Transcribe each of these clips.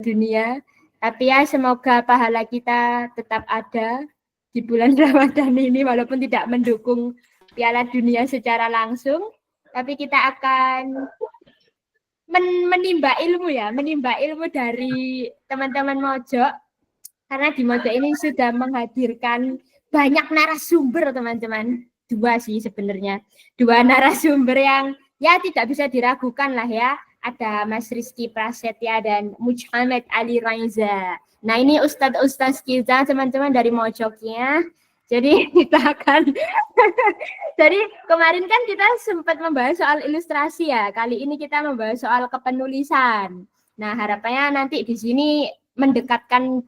dunia. Tapi ya semoga pahala kita tetap ada di bulan Ramadan ini walaupun tidak mendukung Piala Dunia secara langsung, tapi kita akan menimba ilmu dari teman-teman Mojok, karena di Mojok ini sudah menghadirkan banyak narasumber teman-teman. Dua sih sebenarnya, dua narasumber yang ya tidak bisa diragukan lah ya. Ada Mas Rizky Prasetya dan Muhammad Ali Raiza. Nah ini ustadz-ustadz kita teman-teman dari Mojoknya. Jadi kita akan jadi kemarin kan kita sempat membahas soal ilustrasi ya. Kali ini kita membahas soal kepenulisan. Nah, harapannya nanti di sini mendekatkan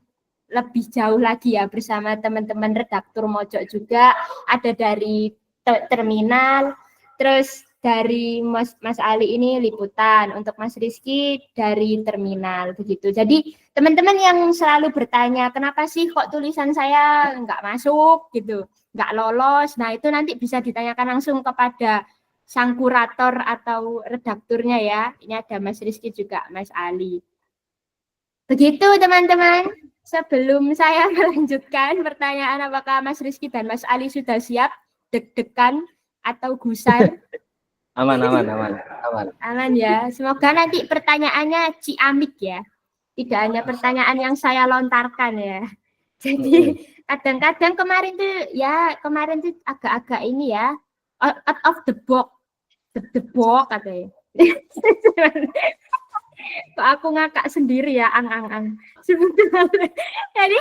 lebih jauh lagi ya bersama teman-teman redaktur Mojok juga, ada dari terminal, terus dari Mas Ali ini liputan, untuk Mas Rizky dari terminal begitu. Jadi teman-teman yang selalu bertanya kenapa sih kok tulisan saya nggak masuk gitu, nggak lolos, nah itu nanti bisa ditanyakan langsung kepada sang kurator atau redakturnya ya. Ini ada Mas Rizky juga Mas Ali. Begitu teman-teman. Sebelum saya melanjutkan pertanyaan, apakah Mas Rizky dan Mas Ali sudah siap? Deg-degan atau gusar? Aman ya. Semoga nanti pertanyaannya ciamik ya. Tidak hanya pertanyaan yang saya lontarkan ya. Jadi kadang-kadang kemarin tuh agak-agak ini ya, out of the box katanya. Kok aku ngakak sendiri ya, ang. Jadi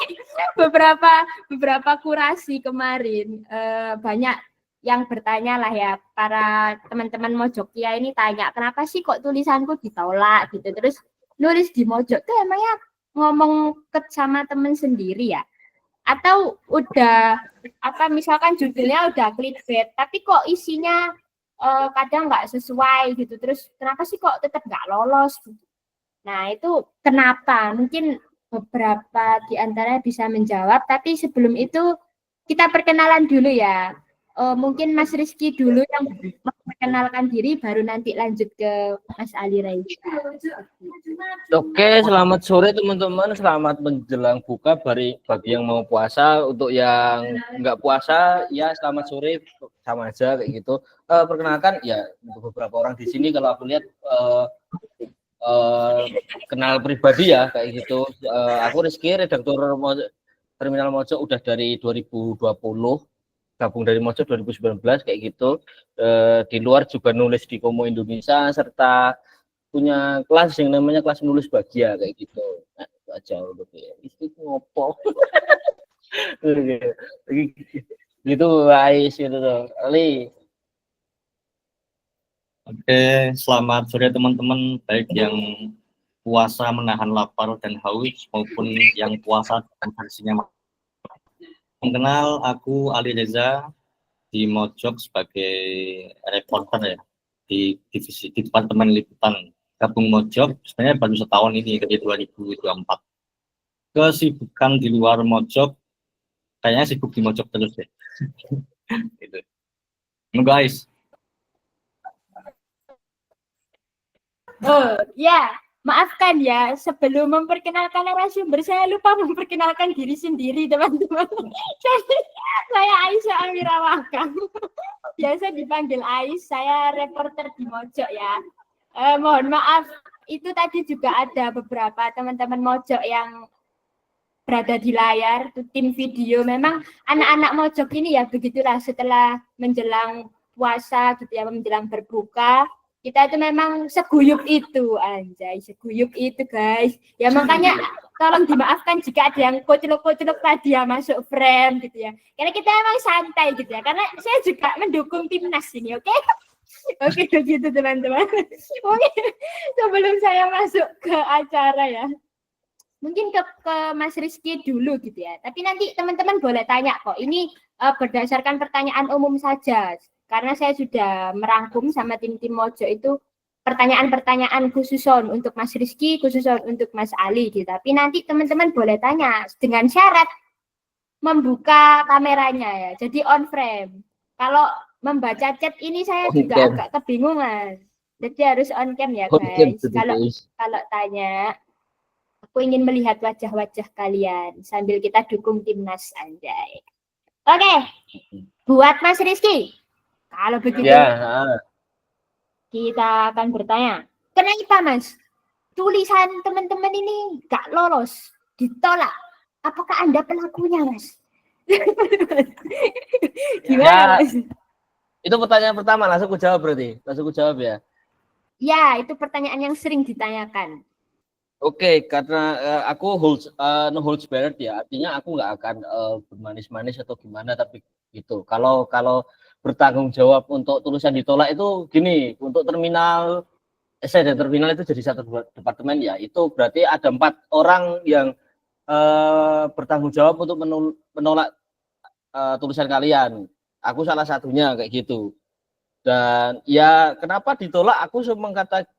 beberapa kurasi kemarin banyak yang bertanya lah ya, para teman-teman Mojokia ini tanya kenapa sih kok tulisanku ditolak gitu, terus nulis di Mojok tuh emangnya ngomong sama temen sendiri ya, atau udah misalkan judulnya udah clickbait tapi kok isinya kadang nggak sesuai gitu, terus kenapa sih kok tetap nggak lolos gitu. Nah itu kenapa, mungkin beberapa di antaranya bisa menjawab, tapi sebelum itu kita perkenalan dulu ya. Mungkin Mas Rizky dulu yang memperkenalkan diri, baru nanti lanjut ke Mas Ali Raiza. Oke, selamat sore teman-teman, selamat menjelang buka bagi yang mau puasa. Untuk yang nggak puasa ya selamat sore, sama aja kayak gitu. Perkenalkan ya, untuk beberapa orang di sini kalau aku lihat kenal pribadi ya kayak gitu. Aku Rizky, redaktur Terminal Mojok udah dari 2020, gabung dari Mojok 2019 kayak gitu. Di luar juga nulis di Komo Indonesia, serta punya kelas yang namanya kelas menulis bahagia kayak gitu. Nah, itu aja untuk itu ngopo. Gitu guys, gitu tuh. Ali. Oke, selamat sore teman-teman, baik yang puasa menahan lapar dan haus maupun yang puasa dan versinya. Mengenal aku Ali Reza di Mojok sebagai reporter ya di divisi di departemen liputan. Gabung Mojok sebenarnya baru setahun ini dari 2024. Kesibukan di luar Mojok kayaknya sibuk di Mojok terus deh. Gitu. Guys. Oh ya, maafkan ya, sebelum memperkenalkan narasumber saya lupa memperkenalkan diri sendiri teman-teman. Jadi saya Aisyah Amirawaka, biasa dipanggil Ais, saya reporter di Mojok ya. Mohon maaf, itu tadi juga ada beberapa teman-teman Mojok yang berada di layar, itu tim video. Memang anak-anak Mojok ini ya begitulah, setelah menjelang puasa gitu ya, menjelang berbuka, kita itu memang seguyup itu, anjay, seguyup itu guys. Ya makanya tolong dimaafkan jika ada yang koclok-koclok tadi ya masuk frame gitu ya. Karena kita emang santai gitu ya. Karena saya juga mendukung timnas ini, oke? Oke, begitu teman-teman. Oke, sebelum saya masuk ke acara ya, mungkin ke Mas Rizky dulu gitu ya. Tapi nanti teman-teman boleh tanya kok. Ini berdasarkan pertanyaan umum saja. Karena saya sudah merangkum sama tim-tim Mojok itu pertanyaan-pertanyaan khusus untuk Mas Rizky, khusus untuk Mas Ali gitu. Tapi nanti teman-teman boleh tanya dengan syarat membuka kameranya ya. Jadi on frame. Kalau membaca chat ini saya juga agak kebingungan. Jadi harus on cam ya guys. Kalau tanya. Aku ingin melihat wajah-wajah kalian sambil kita dukung timnas, anjay. Oke, buat Mas Rizky. Kalau begitu, Ya, kita akan bertanya, kenapa Mas tulisan teman-teman ini gak lolos, ditolak? Apakah Anda pelakunya, Mas? Gimana, Ya. Mas? itu pertanyaan pertama, langsung ku jawab berarti. Langsung ku jawab ya. Ya, itu pertanyaan yang sering ditanyakan. Oke, karena aku no holds barred ya, artinya aku nggak akan bermanis-manis atau gimana, tapi gitu. Kalau bertanggung jawab untuk tulisan ditolak itu gini, untuk terminal dan terminal itu jadi satu departemen ya, itu berarti ada 4 orang yang bertanggung jawab untuk menolak tulisan kalian. Aku salah satunya kayak gitu. Dan ya kenapa ditolak, aku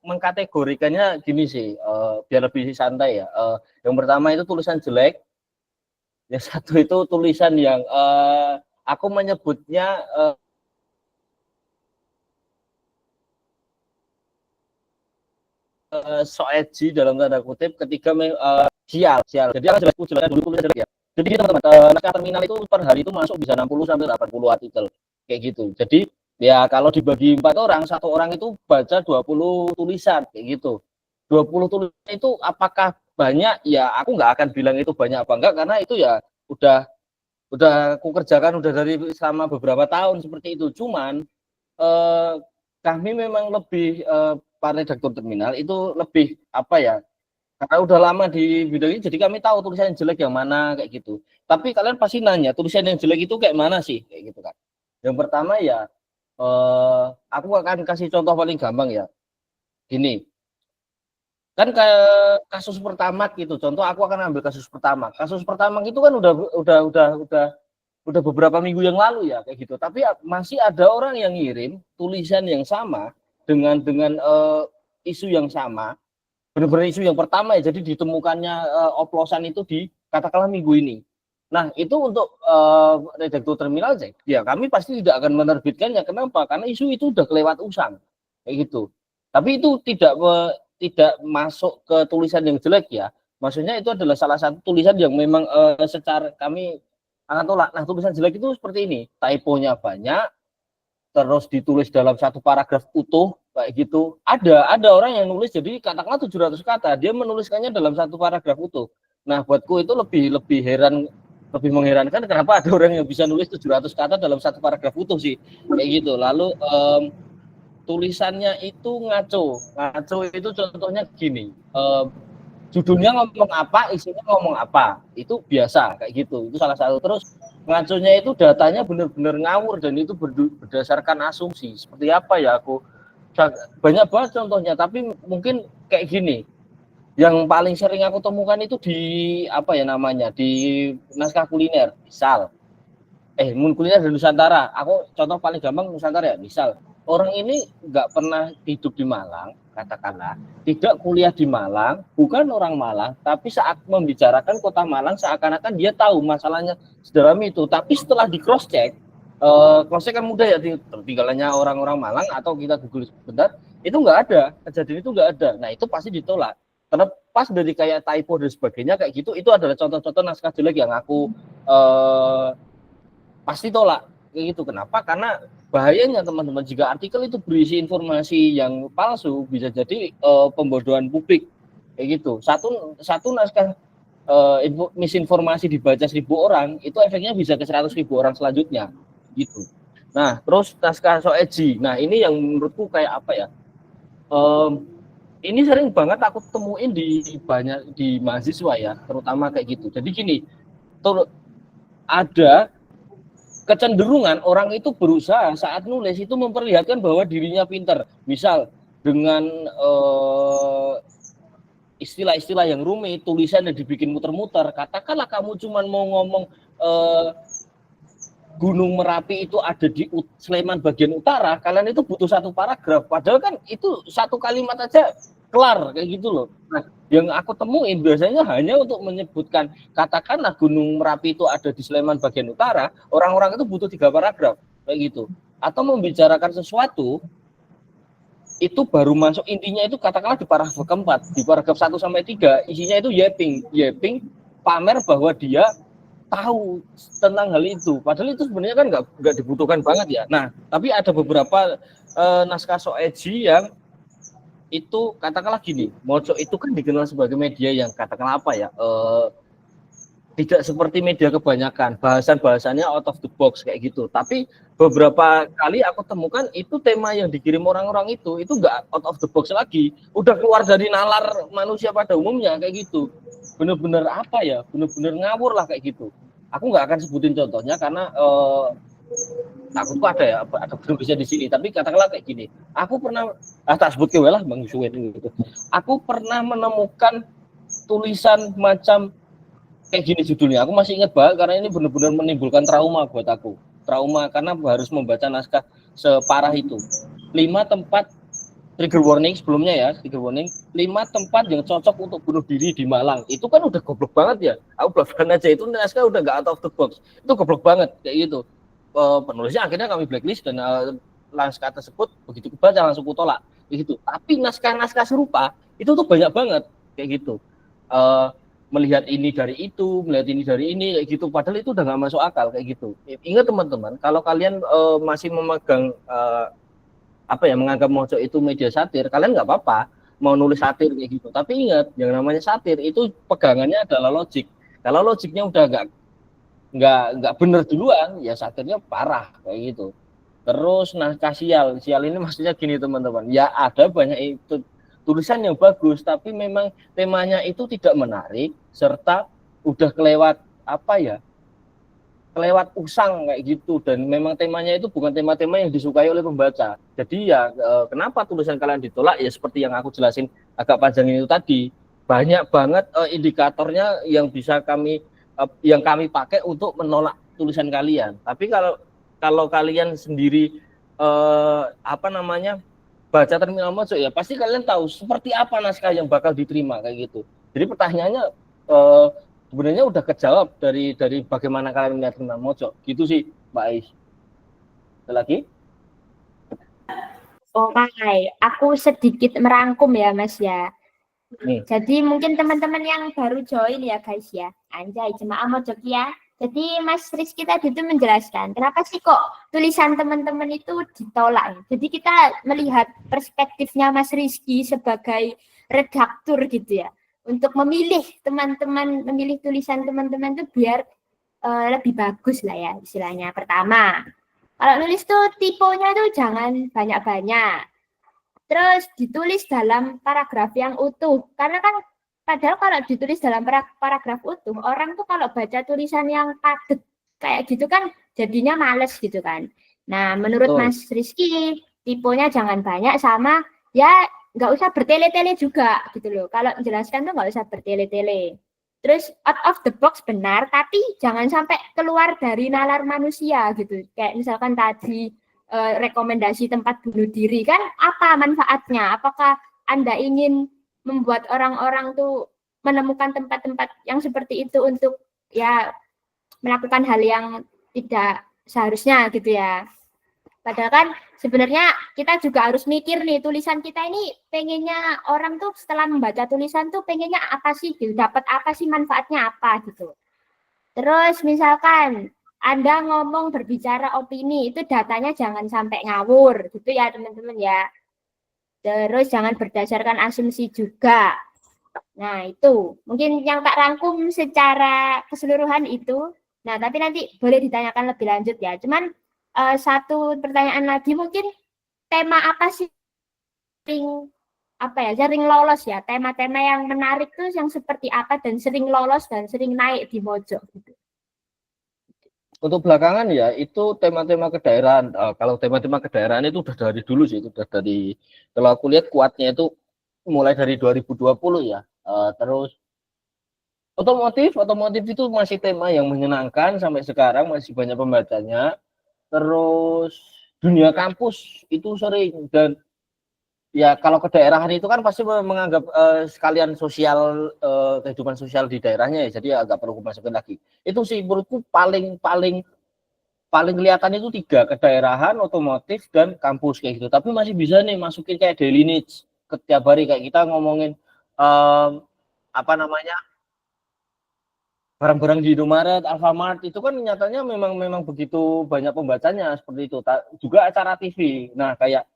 mengkategorikannya gini sih, biar lebih santai ya. Yang pertama itu tulisan jelek, yang satu itu tulisan yang aku menyebutnya so edgy dalam tanda kutip ketika sial. Jadi aku jelaskan dulu tulisan jelek ya. Jadi teman-teman, naskah terminal itu per hari itu masuk bisa 60 sampai 80 artikel kayak gitu. Jadi ya kalau dibagi 4 orang, satu orang itu baca 20 tulisan kayak gitu. 20 tulisan itu apakah banyak? Ya aku nggak akan bilang itu banyak apa enggak, karena itu ya udah aku kerjakan udah dari selama beberapa tahun seperti itu. Cuman kami memang lebih para redaktur terminal itu lebih apa ya? Karena udah lama di bidang ini, jadi kami tahu tulisan yang jelek yang mana kayak gitu. Tapi kalian pasti nanya, tulisan yang jelek itu kayak mana sih? Kayak gitu kan. Yang pertama ya, aku akan kasih contoh paling gampang ya. Gini, kan kayak kasus pertama gitu. Contoh aku akan ambil kasus pertama. Kasus pertama itu kan udah beberapa minggu yang lalu ya kayak gitu. Tapi masih ada orang yang ngirim tulisan yang sama dengan isu yang sama. Benar-benar isu yang pertama ya, jadi ditemukannya oplosan itu di katakanlah minggu ini. Nah itu untuk redaktur terminal cek, ya kami pasti tidak akan menerbitkannya. Kenapa? Karena isu itu udah kelewat usang kayak gitu. Tapi itu tidak masuk ke tulisan yang jelek ya. Maksudnya itu adalah salah satu tulisan yang memang secara kami akan tolak. Nah tulisan jelek itu seperti ini, typonya banyak, terus ditulis dalam satu paragraf utuh kayak gitu. Ada orang yang nulis jadi katakanlah 700 kata, dia menuliskannya dalam satu paragraf utuh. Nah, buatku itu lebih mengherankan kenapa ada orang yang bisa nulis 700 kata dalam satu paragraf utuh sih. Kayak gitu. Lalu tulisannya itu ngaco. Ngaco itu contohnya gini. Judulnya ngomong apa, isinya ngomong apa. Itu biasa kayak gitu. Itu salah satu. Terus ngaconya itu datanya benar-benar ngawur dan itu berdasarkan asumsi. Seperti apa ya, aku banyak banget contohnya, tapi mungkin kayak gini. Yang paling sering aku temukan itu di apa ya namanya, di naskah kuliner. Misal kuliner dan Nusantara. Aku contoh paling gampang Nusantara ya. Misal orang ini nggak pernah hidup di Malang, katakanlah, tidak kuliah di Malang, bukan orang Malang, tapi saat membicarakan kota Malang seakan-akan dia tahu masalahnya sedalam itu. Tapi setelah di cross check kan mudah ya, tinggalannya orang-orang Malang atau kita Google sebentar, itu nggak ada, kejadian itu nggak ada. Nah itu pasti ditolak. Terlepas dari kayak typo dan sebagainya kayak gitu, itu adalah contoh-contoh naskah jelek yang aku pasti tolak kayak gitu. Kenapa? Karena bahayanya teman-teman, jika artikel itu berisi informasi yang palsu, bisa jadi pembodohan publik kayak gitu. Satu naskah misinformasi dibaca 1.000 orang, itu efeknya bisa ke 100.000 orang selanjutnya gitu. Nah, terus naskah so edgy. Nah, ini yang menurutku kayak apa ya? Ini sering banget aku temuin di mahasiswa ya, terutama kayak gitu. Jadi gini, ada kecenderungan orang itu berusaha saat nulis itu memperlihatkan bahwa dirinya pintar. Misal dengan istilah-istilah yang rumit, tulisan yang dibikin muter-muter. Katakanlah kamu cuma mau ngomong Gunung Merapi itu ada di Sleman bagian utara, kalian itu butuh satu paragraf. Padahal kan itu satu kalimat aja kelar kayak gitu loh. Nah, yang aku temuin biasanya hanya untuk menyebutkan katakanlah Gunung Merapi itu ada di Sleman bagian utara, orang-orang itu butuh 3 paragraf kayak gitu. Atau membicarakan sesuatu itu baru masuk intinya itu katakanlah di paragraf keempat, di paragraf 1 sampai 3 isinya itu yapping pamer bahwa dia tahu tentang hal itu. Padahal itu sebenarnya kan nggak dibutuhkan banget ya. Nah, tapi ada beberapa naskah Soeji yang itu katakanlah gini, Mojo itu kan dikenal sebagai media yang katakanlah apa ya, tidak seperti media kebanyakan, bahasannya out of the box kayak gitu. Tapi beberapa kali aku temukan itu tema yang dikirim orang-orang itu nggak out of the box lagi, udah keluar dari nalar manusia pada umumnya kayak gitu. Bener-bener apa ya, bener-bener ngawur lah kayak gitu. Aku nggak akan sebutin contohnya karena takutku ada belum bisa di sini. Tapi katakanlah kayak gini, aku pernah tak sebut lah Bang Suwed gitu. Aku pernah menemukan tulisan macam kayak gini judulnya, aku masih ingat banget karena ini benar-benar menimbulkan trauma buat aku. Trauma karena harus membaca naskah separah itu. 5 tempat trigger warning sebelumnya ya, 5 tempat yang cocok untuk bunuh diri di Malang. Itu kan udah goblok banget ya. Aku belakang aja itu naskah udah nggak out of the box. Itu goblok banget kayak gitu. Penulisnya akhirnya kami blacklist dan naskah tersebut begitu kebaca langsung kutolak kayak gitu. Tapi naskah-naskah serupa itu tuh banyak banget kayak gitu. Melihat ini dari itu, melihat ini dari ini kayak gitu, padahal itu udah nggak masuk akal kayak gitu. Ingat teman-teman, kalau kalian masih memegang menganggap Mojo itu media satir, kalian nggak apa-apa mau nulis satir kayak gitu. Tapi ingat, yang namanya satir itu pegangannya adalah logik. Kalau logiknya udah nggak bener duluan, ya satirnya parah kayak gitu. Terus naskah sial ini maksudnya gini teman-teman, ya ada banyak itu tulisan yang bagus, tapi memang temanya itu tidak menarik, serta udah kelewat kelewat usang kayak gitu, dan memang temanya itu bukan tema-tema yang disukai oleh pembaca. Jadi ya kenapa tulisan kalian ditolak ya seperti yang aku jelasin agak panjang itu tadi, banyak banget indikatornya yang bisa kami pakai untuk menolak tulisan kalian. Tapi kalau kalian sendiri baca Terminal Mojo ya pasti kalian tahu seperti apa naskah yang bakal diterima kayak gitu. Jadi pertanyaannya sebenarnya udah kejawab dari bagaimana kalian melihat Terminal Mojo gitu sih Mbak Ais. Ada lagi? Oke, aku sedikit merangkum ya Mas ya. Jadi mungkin teman-teman yang baru join ya guys ya, anjay jemaah Mojo ya. Jadi Mas Rizky tadi itu menjelaskan kenapa sih kok tulisan teman-teman itu ditolak. Jadi kita melihat perspektifnya Mas Rizky sebagai redaktur gitu ya. Untuk memilih tulisan teman-teman itu biar lebih bagus lah ya istilahnya. Pertama, kalau nulis tuh tipenya tuh jangan banyak-banyak. Terus ditulis dalam paragraf yang utuh. Karena kan padahal kalau ditulis dalam paragraf utuh, orang tuh kalau baca tulisan yang padat kayak gitu kan jadinya males gitu kan. Nah, menurut Mas Rizky, tipenya jangan banyak sama ya nggak usah bertele-tele juga gitu loh. Kalau menjelaskan tuh nggak usah bertele-tele. Terus out of the box benar, tapi jangan sampai keluar dari nalar manusia gitu. Kayak misalkan tadi rekomendasi tempat bunuh diri kan apa manfaatnya? Apakah Anda ingin membuat orang-orang tuh menemukan tempat-tempat yang seperti itu untuk ya melakukan hal yang tidak seharusnya gitu ya. Padahal kan sebenarnya kita juga harus mikir nih tulisan kita ini pengennya orang tuh setelah membaca tulisan tuh pengennya apa sih gitu, dapat apa sih manfaatnya apa gitu. Terus misalkan Anda ngomong berbicara opini itu datanya jangan sampai ngawur gitu ya teman-teman ya. Terus jangan berdasarkan asumsi juga. Nah, itu mungkin yang tak rangkum secara keseluruhan itu. Nah, tapi nanti boleh ditanyakan lebih lanjut ya. Cuman satu pertanyaan lagi mungkin tema apa sih sering lolos ya. Tema-tema yang menarik tuh yang seperti apa dan sering lolos dan sering naik di Mojo gitu. Untuk belakangan ya itu tema-tema kedaerahan. Kalau tema-tema kedaerahan itu udah dari dulu sih, itu udah dari kalau aku lihat kuatnya itu mulai dari 2020 ya. Terus otomotif itu masih tema yang menyenangkan sampai sekarang, masih banyak pembacanya. Terus dunia kampus itu sering, dan ya kalau kedaerahan itu kan pasti menganggap sekalian sosial, kehidupan sosial di daerahnya ya, jadi agak perlu masukin lagi. Itu sih menurutku paling paling kelihatan itu 3, kedaerahan, otomotif, dan kampus kayak gitu. Tapi masih bisa nih masukin kayak daily needs ke tiap hari, kayak kita ngomongin apa namanya, barang-barang di Indomaret, Alfamart itu kan nyatanya memang begitu banyak pembacanya seperti itu. Juga acara TV. Nah, kayak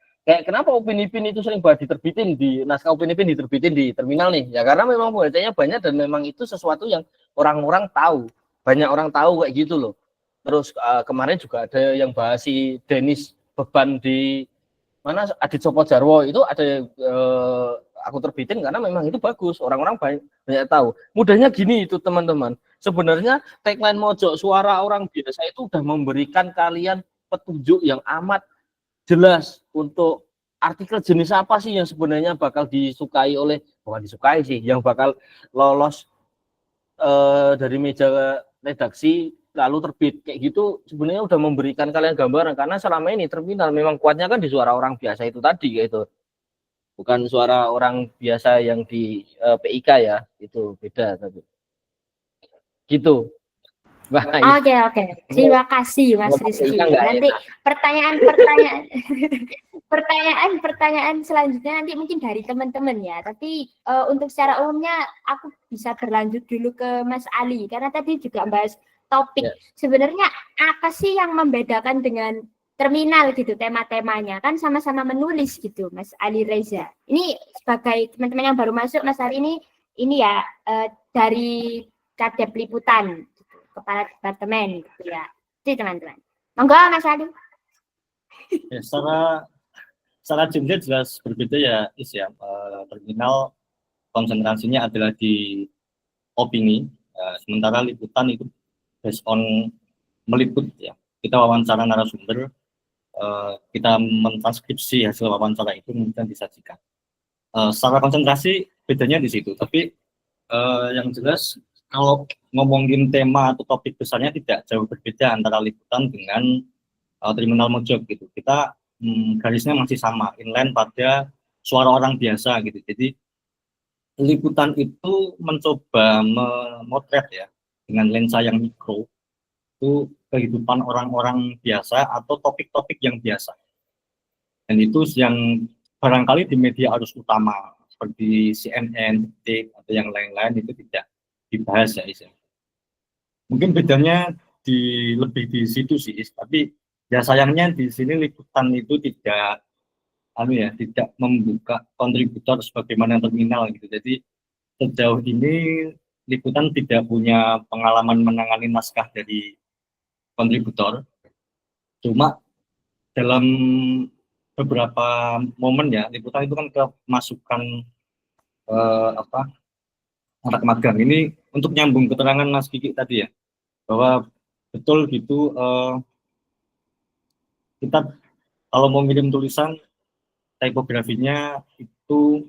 kenapa Upin Ipin itu sering banget diterbitin di naskah Upin Ipin diterbitin di terminal nih? Ya karena memang pembacanya banyak dan memang itu sesuatu yang orang-orang tahu. Banyak orang tahu kayak gitu loh. Terus kemarin juga ada yang bahas si Dennis Beban di mana Adit Sopo Jarwo itu ada aku terbitin karena memang itu bagus, orang-orang banyak tahu. Mudahnya gini itu teman-teman, sebenarnya tagline Mojok Suara Orang Biasa itu udah memberikan kalian petunjuk yang amat jelas untuk artikel jenis apa sih yang sebenarnya bakal disukai oleh, bukan disukai sih, yang bakal lolos dari meja redaksi lalu terbit kayak gitu. Sebenarnya udah memberikan kalian gambaran, karena selama ini terminal memang kuatnya kan di Suara Orang Biasa itu tadi gitu, bukan Suara Orang Biasa yang di PIK ya, itu beda tapi gitu. Oke. Terima kasih Mas Rizky. Nanti pertanyaan selanjutnya nanti mungkin dari teman-teman ya. Tapi untuk secara umumnya aku bisa berlanjut dulu ke Mas Ali karena tadi juga bahas topik. Sebenarnya apa sih yang membedakan dengan terminal gitu tema-temanya? Kan sama-sama menulis gitu, Mas Ali Reza. Ini sebagai teman-teman yang baru masuk, Mas Ali ini ya dari Kadep Liputan, kepala departemen gitu ya. Jadi teman-teman. Monggo Mas Ali. Ya, secara jumlah jelas berbeda ya, terminal konsentrasinya adalah di opini, sementara liputan itu based on meliput ya. Kita wawancara narasumber, kita mentranskripsi hasil wawancara itu kemudian disajikan. Secara konsentrasi bedanya di situ, tapi yang jelas kalau ngomongin tema atau topik besarnya tidak jauh berbeda antara liputan dengan terminal Mojok gitu. Kita garisnya masih sama, inline pada Suara Orang Biasa gitu. Jadi liputan itu mencoba memotret ya dengan lensa yang mikro itu kehidupan orang-orang biasa atau topik-topik yang biasa. Dan itu yang barangkali di media arus utama seperti CNN, Detik atau yang lain-lain itu tidak dibahas ya Is. Mungkin bedanya lebih di situ sih Is. Tapi ya sayangnya di sini liputan itu tidak membuka kontributor sebagaimana terminal gitu. Jadi sejauh ini liputan tidak punya pengalaman menangani naskah dari kontributor. Cuma dalam beberapa momen ya liputan itu kan kemasukan anak magang. Ini untuk nyambung keterangan Mas Kiki tadi ya, bahwa betul gitu kita kalau mau ngirim tulisan tipografinya itu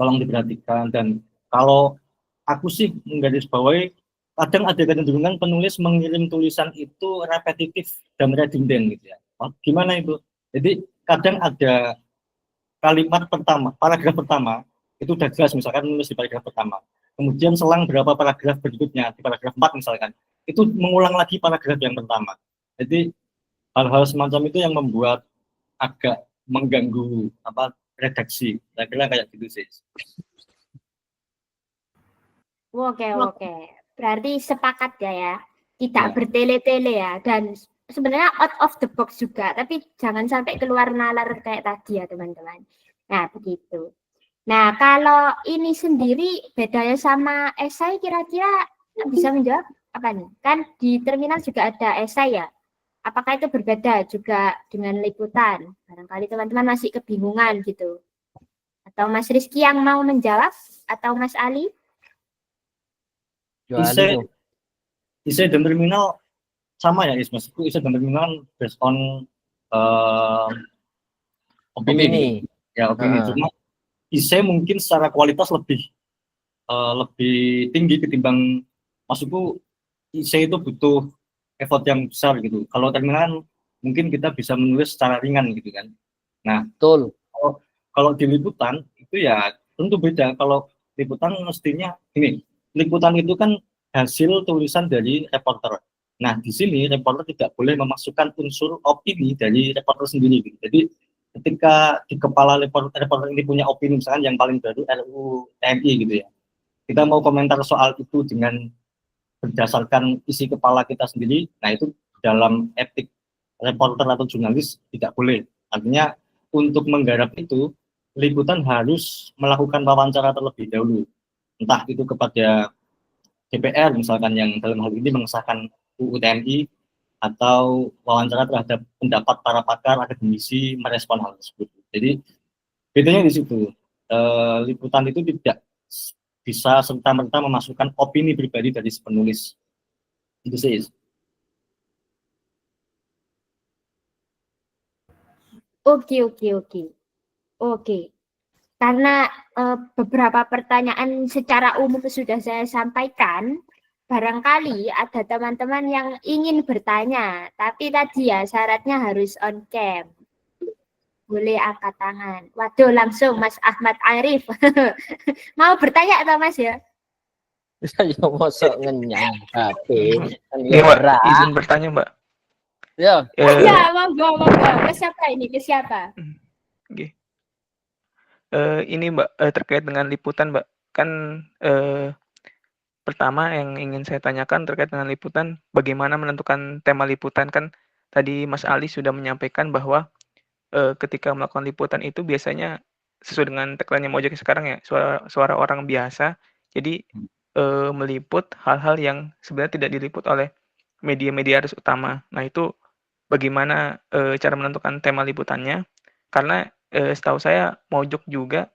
tolong diperhatikan. Dan kalau aku sih menggarisbawahi kadang ada kecenderungan penulis mengirim tulisan itu repetitif dan redundant gitu ya. Gimana itu? Jadi kadang ada kalimat pertama, paragraf pertama itu udah jelas, misalkan menulis di paragraf pertama. Kemudian selang berapa paragraf berikutnya, di paragraf 4 misalkan, itu mengulang lagi paragraf yang pertama. Jadi hal-hal semacam itu yang membuat agak mengganggu redaksi. Saya kira kayak gitu sih. Oke. Berarti sepakat ya. Tidak bertele-tele ya. Dan sebenarnya out of the box juga. Tapi jangan sampai keluar nalar kayak tadi ya teman-teman. Nah begitu. Nah kalau ini sendiri bedanya sama esai kira-kira bisa menjawab apa nih? Kan di terminal juga ada esai ya. Apakah itu berbeda juga dengan liputan? Barangkali teman-teman masih kebingungan gitu. Atau Mas Rizky yang mau menjawab? Atau Mas Ali? Isai dan terminal sama ya Mas. Isai dan terminal based on opini. Ya opini. Cuma isai mungkin secara kualitas lebih tinggi ketimbang, maksudku isai itu butuh effort yang besar gitu. Kalau terminal mungkin kita bisa menulis secara ringan gitu kan. Nah, betul. Kalau di liputan itu ya tentu beda. Kalau liputan mestinya ini, liputan itu kan hasil tulisan dari reporter. Nah, di sini reporter tidak boleh memasukkan unsur opini dari reporter sendiri. Gitu. Jadi ketika di kepala reporter ini punya opini, misalkan yang paling baru RUU TNI gitu ya, kita mau komentar soal itu dengan berdasarkan isi kepala kita sendiri, nah itu dalam etik reporter atau jurnalis tidak boleh. Artinya untuk menggarap itu, liputan harus melakukan wawancara terlebih dahulu, entah itu kepada DPR misalkan yang dalam hal ini mengesahkan UU TNI, atau wawancara terhadap pendapat para pakar akademisi merespon hal tersebut. Jadi bedanya di situ, liputan itu tidak bisa serta-merta memasukkan opini pribadi dari si penulis. Itu sih. Oke, oke, oke. Oke. Karena beberapa pertanyaan secara umum sudah saya sampaikan, barangkali ada teman-teman yang ingin bertanya, tapi tadi ya syaratnya harus on cam. Boleh angkat tangan. Waduh, langsung Mas Ahmad Arif. Mau bertanya atau Mas ya? Saya mosok ngenyang HP. Kan Iya, Mbak, ora. izin bertanya, Mbak. Ya, Ya, monggo, monggo. Ke siapa ini? Ke siapa? Oke. Ini Mbak, terkait dengan liputan, Mbak. Kan pertama yang ingin saya tanyakan terkait dengan liputan, bagaimana menentukan tema liputan? Kan tadi Mas Ali sudah menyampaikan bahwa ketika melakukan liputan itu biasanya sesuai dengan tagline Mojok sekarang ya, suara orang biasa. Jadi meliput hal-hal yang sebenarnya tidak diliput oleh media-media arus utama. Nah, itu bagaimana cara menentukan tema liputannya? Karena setahu saya Mojok juga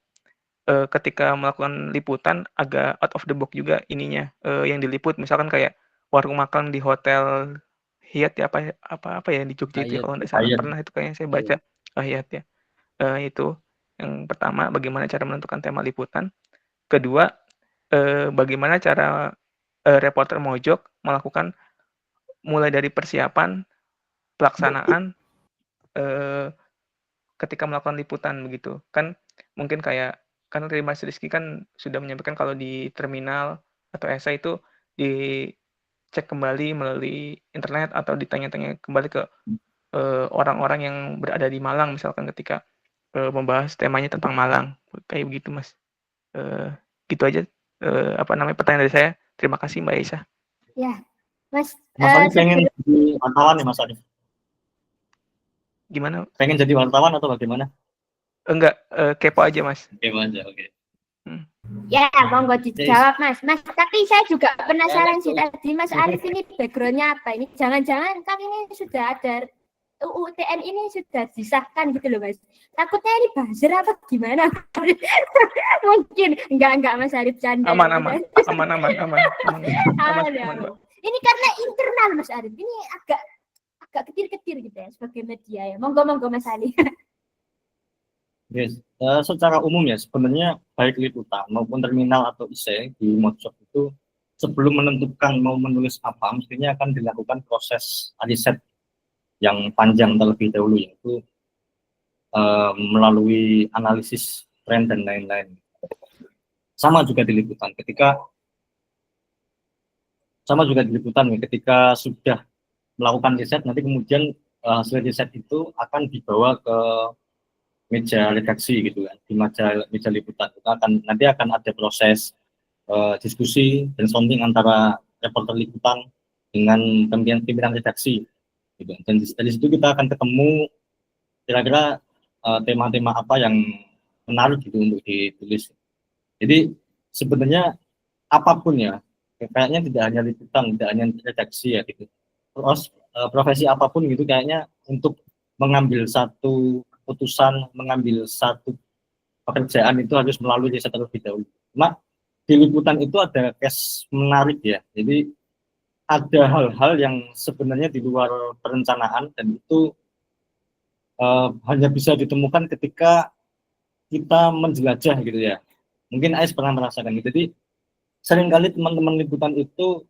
ketika melakukan liputan agak out of the box juga ininya, yang diliput misalkan kayak warung makan di hotel Hyatt ya, apa ya di Jogja itu ya, Hyatt. kalau nggak salah Hyatt. pernah itu kayaknya saya baca. Hyatt ya. Itu yang pertama, bagaimana cara menentukan tema liputan. Kedua, bagaimana cara reporter Mojok melakukan mulai dari persiapan, pelaksanaan, ketika melakukan liputan begitu. Kan mungkin kayak kan tadi Mas Rizky kan sudah menyampaikan kalau di terminal atau ESA itu dicek kembali melalui internet atau ditanya-tanya kembali ke orang-orang yang berada di Malang misalkan ketika membahas temanya tentang Malang kayak begitu Mas. Gitu aja pertanyaan dari saya. Terima kasih Mbak Aisyah. Ya, Mas. Mas Arif pengen jadi wartawan nih Mas Arif. Gimana? Pengen jadi wartawan atau bagaimana? Enggak, kepo aja Mas. Kepo aja, oke. Ya, monggo dijawab Mas. Mas, tapi saya juga penasaran sih tadi Mas Arif ini background-nya apa? Ini jangan-jangan kan ini sudah ada UU TNI ini sudah disahkan gitu loh Mas. Takutnya ini buzzer apa gimana? Mungkin enggak Mas Arif canda. Aman. Ini karena internal Mas Arif. Ini agak ketir-ketir gitu ya sebagai media ya. Monggo Mas Ali. Yes. Secara umum ya sebenarnya baik liputan maupun terminal atau IC di Mojok itu sebelum menentukan mau menulis apa mestinya akan dilakukan proses riset yang panjang terlebih dahulu, yaitu melalui analisis tren dan lain-lain. Sama juga di liputan ketika sudah melakukan riset, nanti kemudian hasil riset itu akan dibawa ke meja redaksi gitu kan, di meja liputan. Nanti akan ada proses diskusi dan sounding antara reporter liputan dengan pimpinan redaksi gitu. Dan dari situ kita akan ketemu kira-kira tema-tema apa yang menarik gitu untuk ditulis. Jadi sebenarnya apapun ya, kayaknya tidak hanya liputan, tidak hanya redaksi ya gitu. Terus profesi apapun gitu kayaknya untuk mengambil satu keputusan, mengambil satu pekerjaan itu harus melalui riset terlebih dahulu. Cuma di liputan itu ada case menarik ya. Jadi ada hal-hal yang sebenarnya di luar perencanaan dan itu hanya bisa ditemukan ketika kita menjelajah gitu ya. Mungkin Ais pernah merasakan gitu. Jadi seringkali teman-teman liputan itu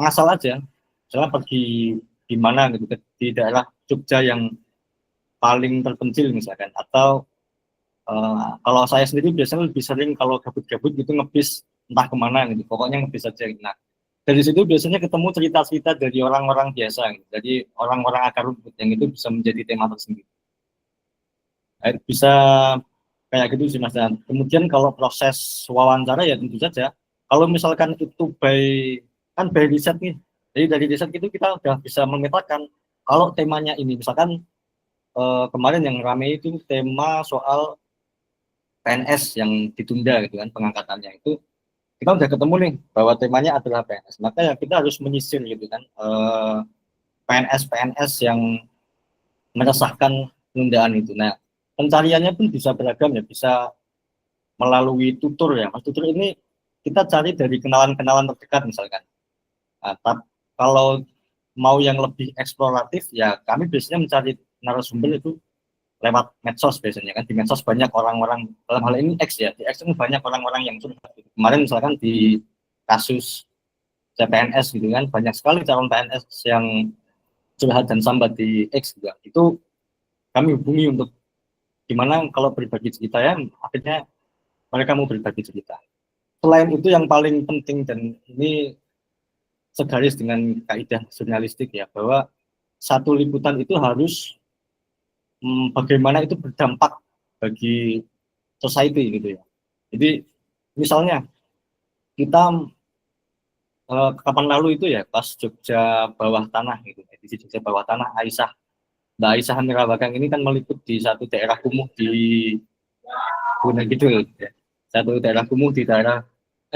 ngasal aja, misalnya pergi di mana gitu, di daerah Jogja yang paling terpencil misalkan, atau kalau saya sendiri biasanya lebih sering kalau gabut-gabut gitu ngebis entah kemana gitu, pokoknya ngebis aja. Nah, dari situ biasanya ketemu cerita-cerita dari orang-orang biasa, gitu. Jadi orang-orang akar rumput yang itu bisa menjadi tema tersendiri. Bisa kayak gitu sih Mas. Dan kemudian kalau proses wawancara ya tentu saja, kalau misalkan itu by riset nih, jadi dari riset itu kita udah bisa memetakan kalau temanya ini, misalkan kemarin yang rame itu tema soal PNS yang ditunda gitu kan pengangkatannya, itu kita udah ketemu nih bahwa temanya adalah PNS, maka ya kita harus menyisir gitu kan PNS yang meresahkan penundaan itu. Nah, pencariannya pun bisa beragam ya, bisa melalui tutur ya. Mas, tutur ini kita cari dari kenalan-kenalan terdekat misalkan. Nah, kalau mau yang lebih eksploratif ya kami biasanya mencari narasumber itu lewat medsos biasanya kan. Di medsos banyak orang-orang, dalam hal ini X ya, di X itu banyak orang-orang yang curhat. Kemarin misalkan di kasus CPNS gitu kan, banyak sekali calon PNS yang curhat dan sambat di X juga. Itu kami hubungi untuk gimana kalau berbagi cerita ya, akhirnya mereka mau berbagi cerita. Selain itu yang paling penting dan ini segaris dengan kaidah jurnalistik ya, bahwa satu liputan itu harus bagaimana itu berdampak bagi society gitu ya. Jadi misalnya kita kapan lalu itu ya pas Jogja bawah tanah gitu, edisi Jogja bawah tanah, Mbak Aisyah Mirawagang ini kan meliput di satu daerah kumuh di Gunung Kidul, ya. Satu daerah kumuh di daerah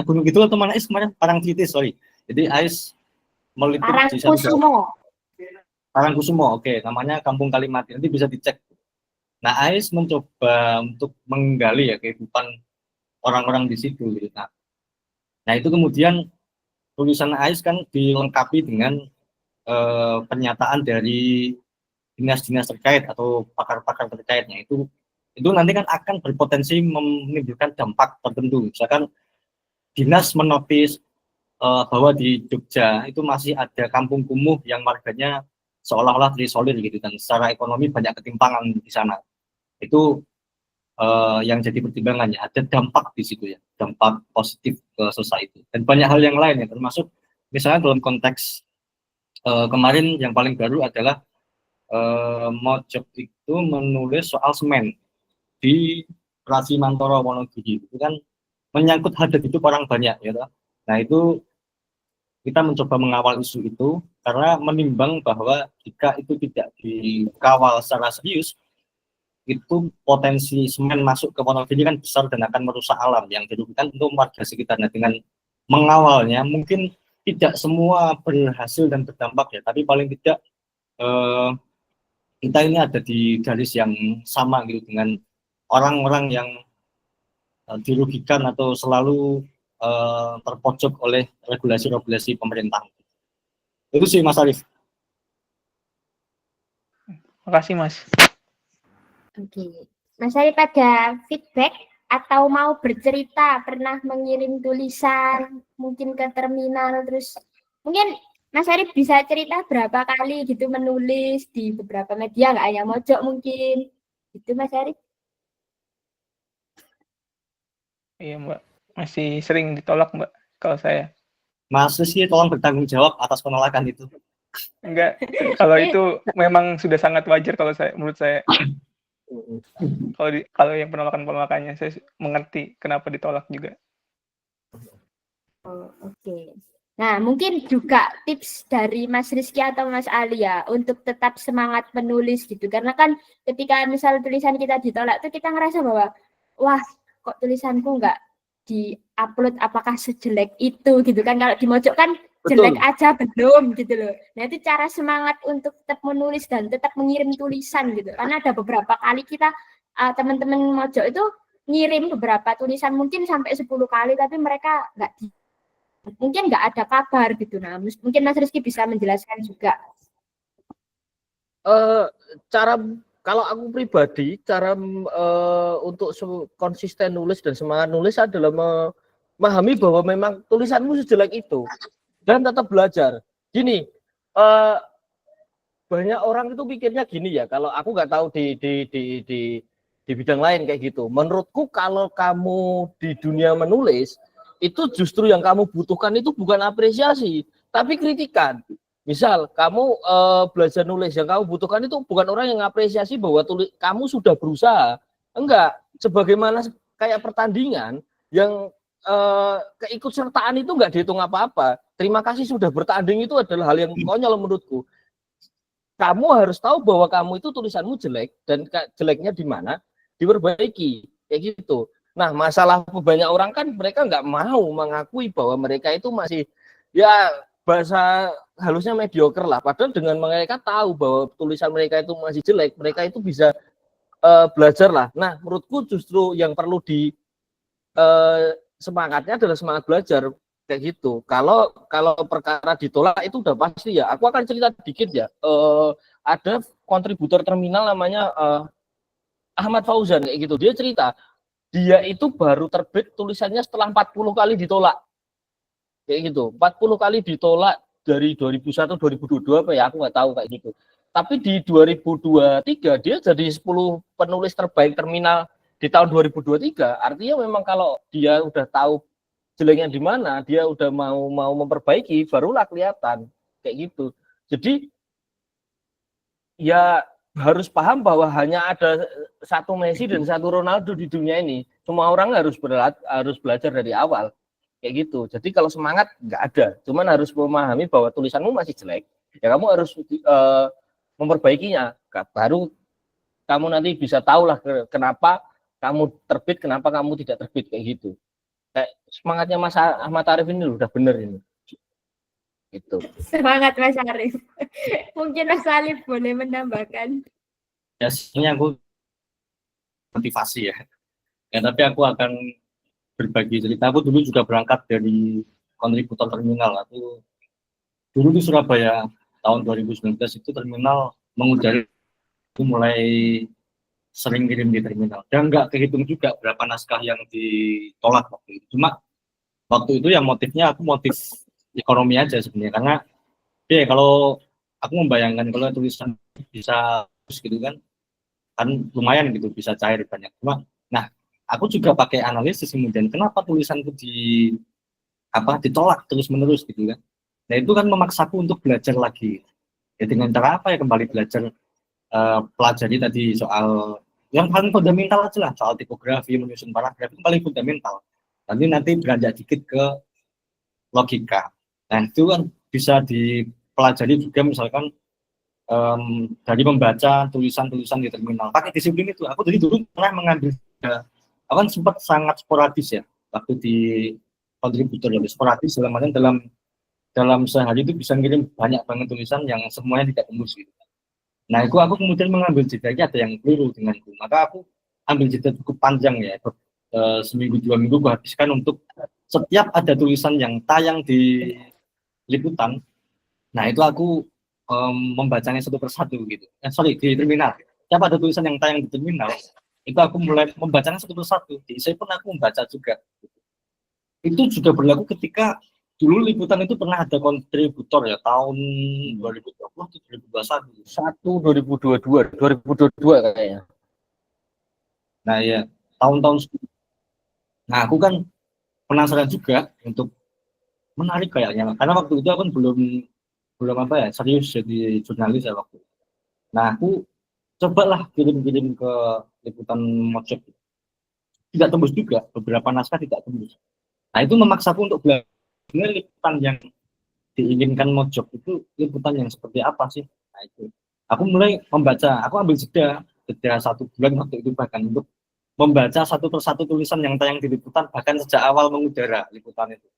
Gunung Kidul atau mana kemarin Parangtritis, sorry. Jadi Ais meliput di satu daerah Parangkusumo, oke, namanya Kampung Kalimati, nanti bisa dicek. Nah, Ais mencoba untuk menggali ya kehidupan orang-orang di situ. Gitu. Nah itu kemudian tulisan Ais kan dilengkapi dengan pernyataan dari dinas-dinas terkait atau pakar-pakar terkaitnya, itu nanti kan akan berpotensi menimbulkan dampak tertentu. Misalkan dinas menotis bahwa di Jogja itu masih ada kampung kumuh yang warganya seolah-olah terisolir gitu, dan secara ekonomi banyak ketimpangan di sana. Itu yang jadi pertimbangannya, ada dampak di situ ya, dampak positif ke society. Dan banyak hal yang lain ya, termasuk misalnya dalam konteks kemarin yang paling baru adalah Mojok itu menulis soal semen di Rasi Mantoro Wonogiri, itu kan menyangkut hajat hidup orang banyak ya. Nah itu kita mencoba mengawal isu itu karena menimbang bahwa jika itu tidak dikawal secara serius, itu potensi semen masuk ke Wonogiri kan besar dan akan merusak alam yang dirugikan untuk warga sekitarnya. Dengan mengawalnya mungkin tidak semua berhasil dan berdampak ya, tapi paling tidak kita ini ada di garis yang sama gitu dengan orang-orang yang dirugikan atau selalu terpojok oleh regulasi-regulasi pemerintah. Itu sih Mas Arif. Makasih Mas. Oke. Mas Arif ada feedback atau mau bercerita pernah mengirim tulisan mungkin ke terminal, terus mungkin Mas Arif bisa cerita berapa kali gitu menulis di beberapa media, nggak hanya Mojok mungkin, gitu Mas Arif? Iya Mbak, masih sering ditolak Mbak kalau saya. Mas Rizky tolong bertanggung jawab atas penolakan itu. Enggak, kalau itu memang sudah sangat wajar kalau menurut saya. Kalau yang penolakannya saya mengerti kenapa ditolak juga. Oh, oke. Nah, mungkin juga tips dari Mas Rizky atau Mas Ali ya untuk tetap semangat menulis gitu. Karena kan ketika misal tulisan kita ditolak tuh kita ngerasa bahwa wah, kok tulisanku nggak di-upload, apakah sejelek itu gitu kan. Kalau di Mojok kan jelek aja belum gitu loh. Nah, itu cara semangat untuk tetap menulis dan tetap mengirim tulisan gitu. Karena ada beberapa kali kita teman-teman Mojok itu ngirim beberapa tulisan mungkin sampai 10 kali tapi mereka mungkin nggak ada kabar gitu. Nah, mungkin Mas Rizky bisa menjelaskan juga. Kalau aku pribadi, cara untuk konsisten nulis dan semangat nulis adalah memahami bahwa memang tulisanmu sejelek itu dan tetap belajar. Gini, banyak orang itu pikirnya gini ya. Kalau aku nggak tahu di bidang lain kayak gitu. Menurutku kalau kamu di dunia menulis itu justru yang kamu butuhkan itu bukan apresiasi, tapi kritikan. Misal kamu belajar nulis, yang kamu butuhkan itu bukan orang yang apresiasi bahwa kamu sudah berusaha. Enggak, sebagaimana kayak pertandingan yang keikutsertaan itu enggak dihitung apa-apa. Terima kasih sudah bertanding itu adalah hal yang konyol menurutku. Kamu harus tahu bahwa kamu itu tulisanmu jelek dan jeleknya di mana, diperbaiki kayak gitu. Nah, masalah banyak orang kan mereka nggak mau mengakui bahwa mereka itu masih ya bahasa halusnya mediocre lah. Padahal dengan mereka tahu bahwa tulisan mereka itu masih jelek, mereka itu bisa belajar lah. Nah, menurutku justru yang perlu semangatnya adalah semangat belajar kayak gitu. Kalau perkara ditolak itu udah pasti ya. Aku akan cerita dikit ya. Ada kontributor terminal namanya Ahmad Fauzan kayak gitu. Dia cerita dia itu baru terbit tulisannya setelah 40 kali ditolak. Kayak gitu. 40 kali ditolak dari 2001 2022 apa ya, aku nggak tahu kayak gitu. Tapi di 2023 dia jadi 10 penulis terbaik terminal di tahun 2023. Artinya memang kalau dia udah tahu jeleknya di mana, dia udah mau memperbaiki, barulah kelihatan kayak gitu. Jadi ya harus paham bahwa hanya ada satu Messi dan satu Ronaldo di dunia ini. Semua orang harus belajar dari awal kayak gitu. Jadi kalau semangat nggak ada, cuman harus memahami bahwa tulisanmu masih jelek, ya kamu harus memperbaikinya. Baru kamu nanti bisa tahu lah kenapa kamu terbit, kenapa kamu tidak terbit kayak gitu. Kayak semangatnya Mas Ahmad Arif ini udah bener ini. Gitu. Semangat Mas Arif. Mungkin Mas Alif boleh menambahkan. Ya, sebenarnya aku motivasi ya. Tapi aku akan berbagi cerita. Aku dulu juga berangkat dari kontributor terminal. Aku dulu di Surabaya tahun 2019 itu terminal mengudari, aku mulai sering kirim di terminal. Dan nggak kehitung juga berapa naskah yang ditolak waktu itu. Cuma waktu itu yang motifnya aku motif ekonomi aja sebenarnya. Karena kalau aku membayangkan kalau tulisan bisa gitu kan lumayan gitu, bisa cair banyak. Cuma nah aku juga pakai analisis kemudian kenapa tulisanku ditolak terus menerus gitu kan. Nah itu kan memaksaku untuk belajar lagi. Ya dengan cara apa ya, kembali belajar pelajari tadi soal yang paling fundamental aja lah, soal tipografi, menyusun paragraf itu paling fundamental. Nanti beranjak dikit ke logika. Nah itu kan bisa dipelajari juga misalkan dari membaca tulisan-tulisan di terminal. Pakai disiplin itu. Aku dulu pernah mengambil, aku kan sempat sangat sporadis ya waktu di kontributor, lebih sporadis dalam sehari itu bisa ngirim banyak banget tulisan yang semuanya tidak tembus gitu. Nah itu aku kemudian mengambil jedanya, ada yang keliru denganku, maka aku ambil jeda cukup panjang ya, seminggu 2 minggu aku habiskan untuk setiap ada tulisan yang tayang di liputan. Nah itu aku membacanya satu persatu gitu. Di terminal. Setiap ada tulisan yang tayang di terminal, itu aku mulai membacanya satu persatu. Di essay pun aku membaca juga. Itu juga berlaku ketika dulu liputan itu pernah ada kontributor ya tahun 2020 atau 2021. 2022 kayaknya. Nah ya, tahun-tahun. Nah aku kan penasaran juga untuk menarik kayaknya. Karena waktu itu aku kan belum serius jadi jurnalis ya waktu itu. Nah aku cobalah kirim ke liputan Mojok, tidak tembus juga, beberapa naskah tidak tembus. Nah itu memaksaku untuk belajar liputan yang diinginkan Mojok itu liputan yang seperti apa sih. Nah itu aku mulai membaca, aku ambil jeda 1 bulan waktu itu bahkan untuk membaca satu persatu tulisan yang tayang di liputan, bahkan sejak awal mengudara liputan itu.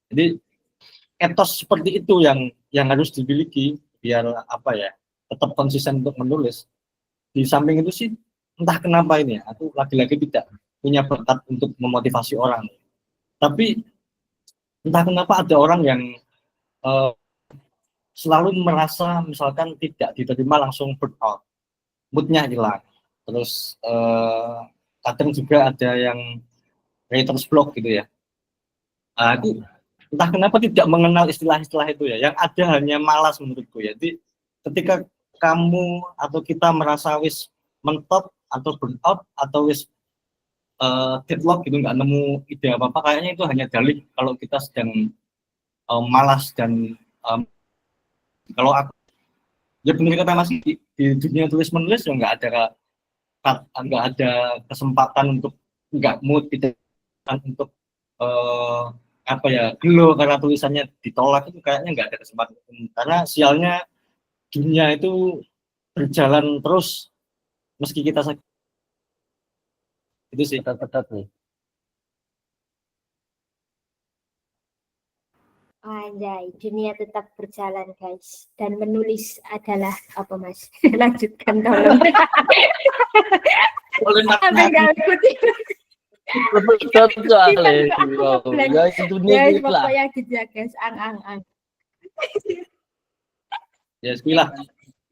Jadi etos seperti itu yang harus dimiliki biar tetap konsisten untuk menulis. Di samping itu sih entah kenapa ini ya, aku lagi-lagi tidak punya bakat untuk memotivasi orang. Tapi entah kenapa ada orang yang selalu merasa misalkan tidak diterima langsung burn out, moodnya hilang. Terus kadang juga ada yang writer's block gitu ya. Aku entah kenapa tidak mengenal istilah-istilah itu ya, yang ada hanya malas menurutku ya. Jadi ketika kamu atau kita merasa wis mentok atau burn out atau wis deadlock gitu, nggak nemu ide apa-apa, kayaknya itu hanya dalih kalau kita sedang malas dan kalau aku ya benar kata Mas, di dunia tulis menulis ya nggak ada kesempatan untuk nggak mood gitu untuk apa ya gelo karena tulisannya ditolak, itu kayaknya nggak ada kesempatan, karena sialnya dunia itu berjalan terus meski kita sakit. Itu sih. Ketat nih. Anjay, dunia tetap berjalan guys. Dan menulis adalah apa Mas? Lanjutkan tolong. Sampai nggak ikutin. Betul soalnya. Ya itu Ya, nih lah. pokoknya gitu ya guys. Ang. Ya, bismillah.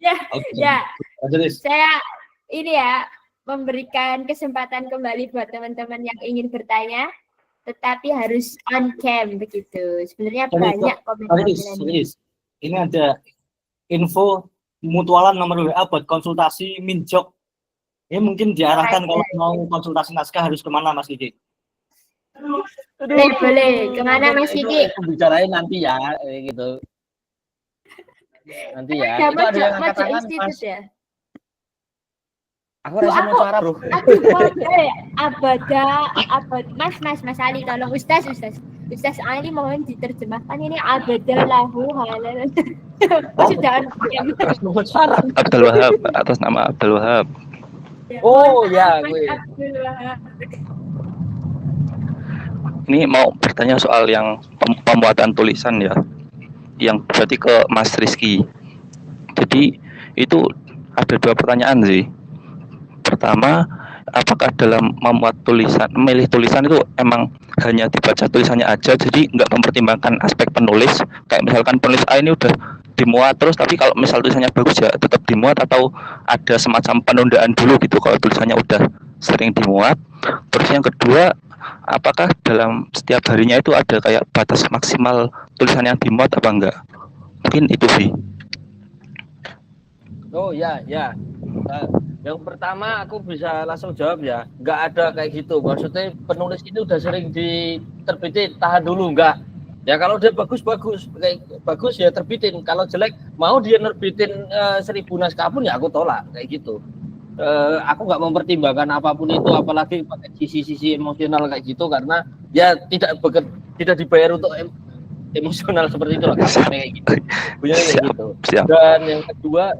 Ya, Oke. ya. Lanjut, Is. Saya ini ya memberikan kesempatan kembali buat teman-teman yang ingin bertanya, tetapi harus on cam begitu. Sebenarnya banyak komentar-komentar. Is. Ini ada info mutualan nomor WA buat konsultasi Minjok. Ini mungkin diarahkan kalau mau konsultasi naskah harus kemana, Mas Kiki? Boleh. Kemana Mas Kiki? Bicarain nanti ya, gitu. Nanti ya. Itu ada yang angkat tangan, Mas. Ya? Aku rasa mau suara, Bro. Mas Ali tolong Ustaz Ali mohon diterjemahkan ini abada lahu halal. Sudah Mau suara. Abdul Wahab, atas nama Abdul Wahab. Oh ya, gue. Abdul Wahab. Ini mau bertanya soal yang pembuatan tulisan ya, yang berarti ke Mas Rizky. Jadi itu ada dua pertanyaan sih. Pertama, apakah dalam membuat tulisan, memilih tulisan itu emang hanya dibaca tulisannya aja, jadi nggak mempertimbangkan aspek penulis, kayak misalkan penulis A ini udah dimuat terus, tapi kalau misal tulisannya bagus ya tetap dimuat, atau ada semacam penundaan dulu gitu kalau tulisannya udah sering dimuat. Terus yang kedua, apakah dalam setiap harinya itu ada kayak batas maksimal tulisan yang dimuat apa enggak? Mungkin itu sih. Oh ya. Yang pertama aku bisa langsung jawab ya. Nggak ada kayak gitu. Maksudnya penulis ini udah sering diterbitin, tahan dulu nggak? Ya kalau dia bagus ya terbitin. Kalau jelek mau dia nerbitin 1000 naskah pun ya aku tolak kayak gitu. Aku nggak mempertimbangkan apapun itu, apalagi pakai sisi emosional kayak gitu, karena ya tidak dibayar untuk emosional seperti itu lah, kayak gitu. Punya kayak gitu. Dan yang kedua,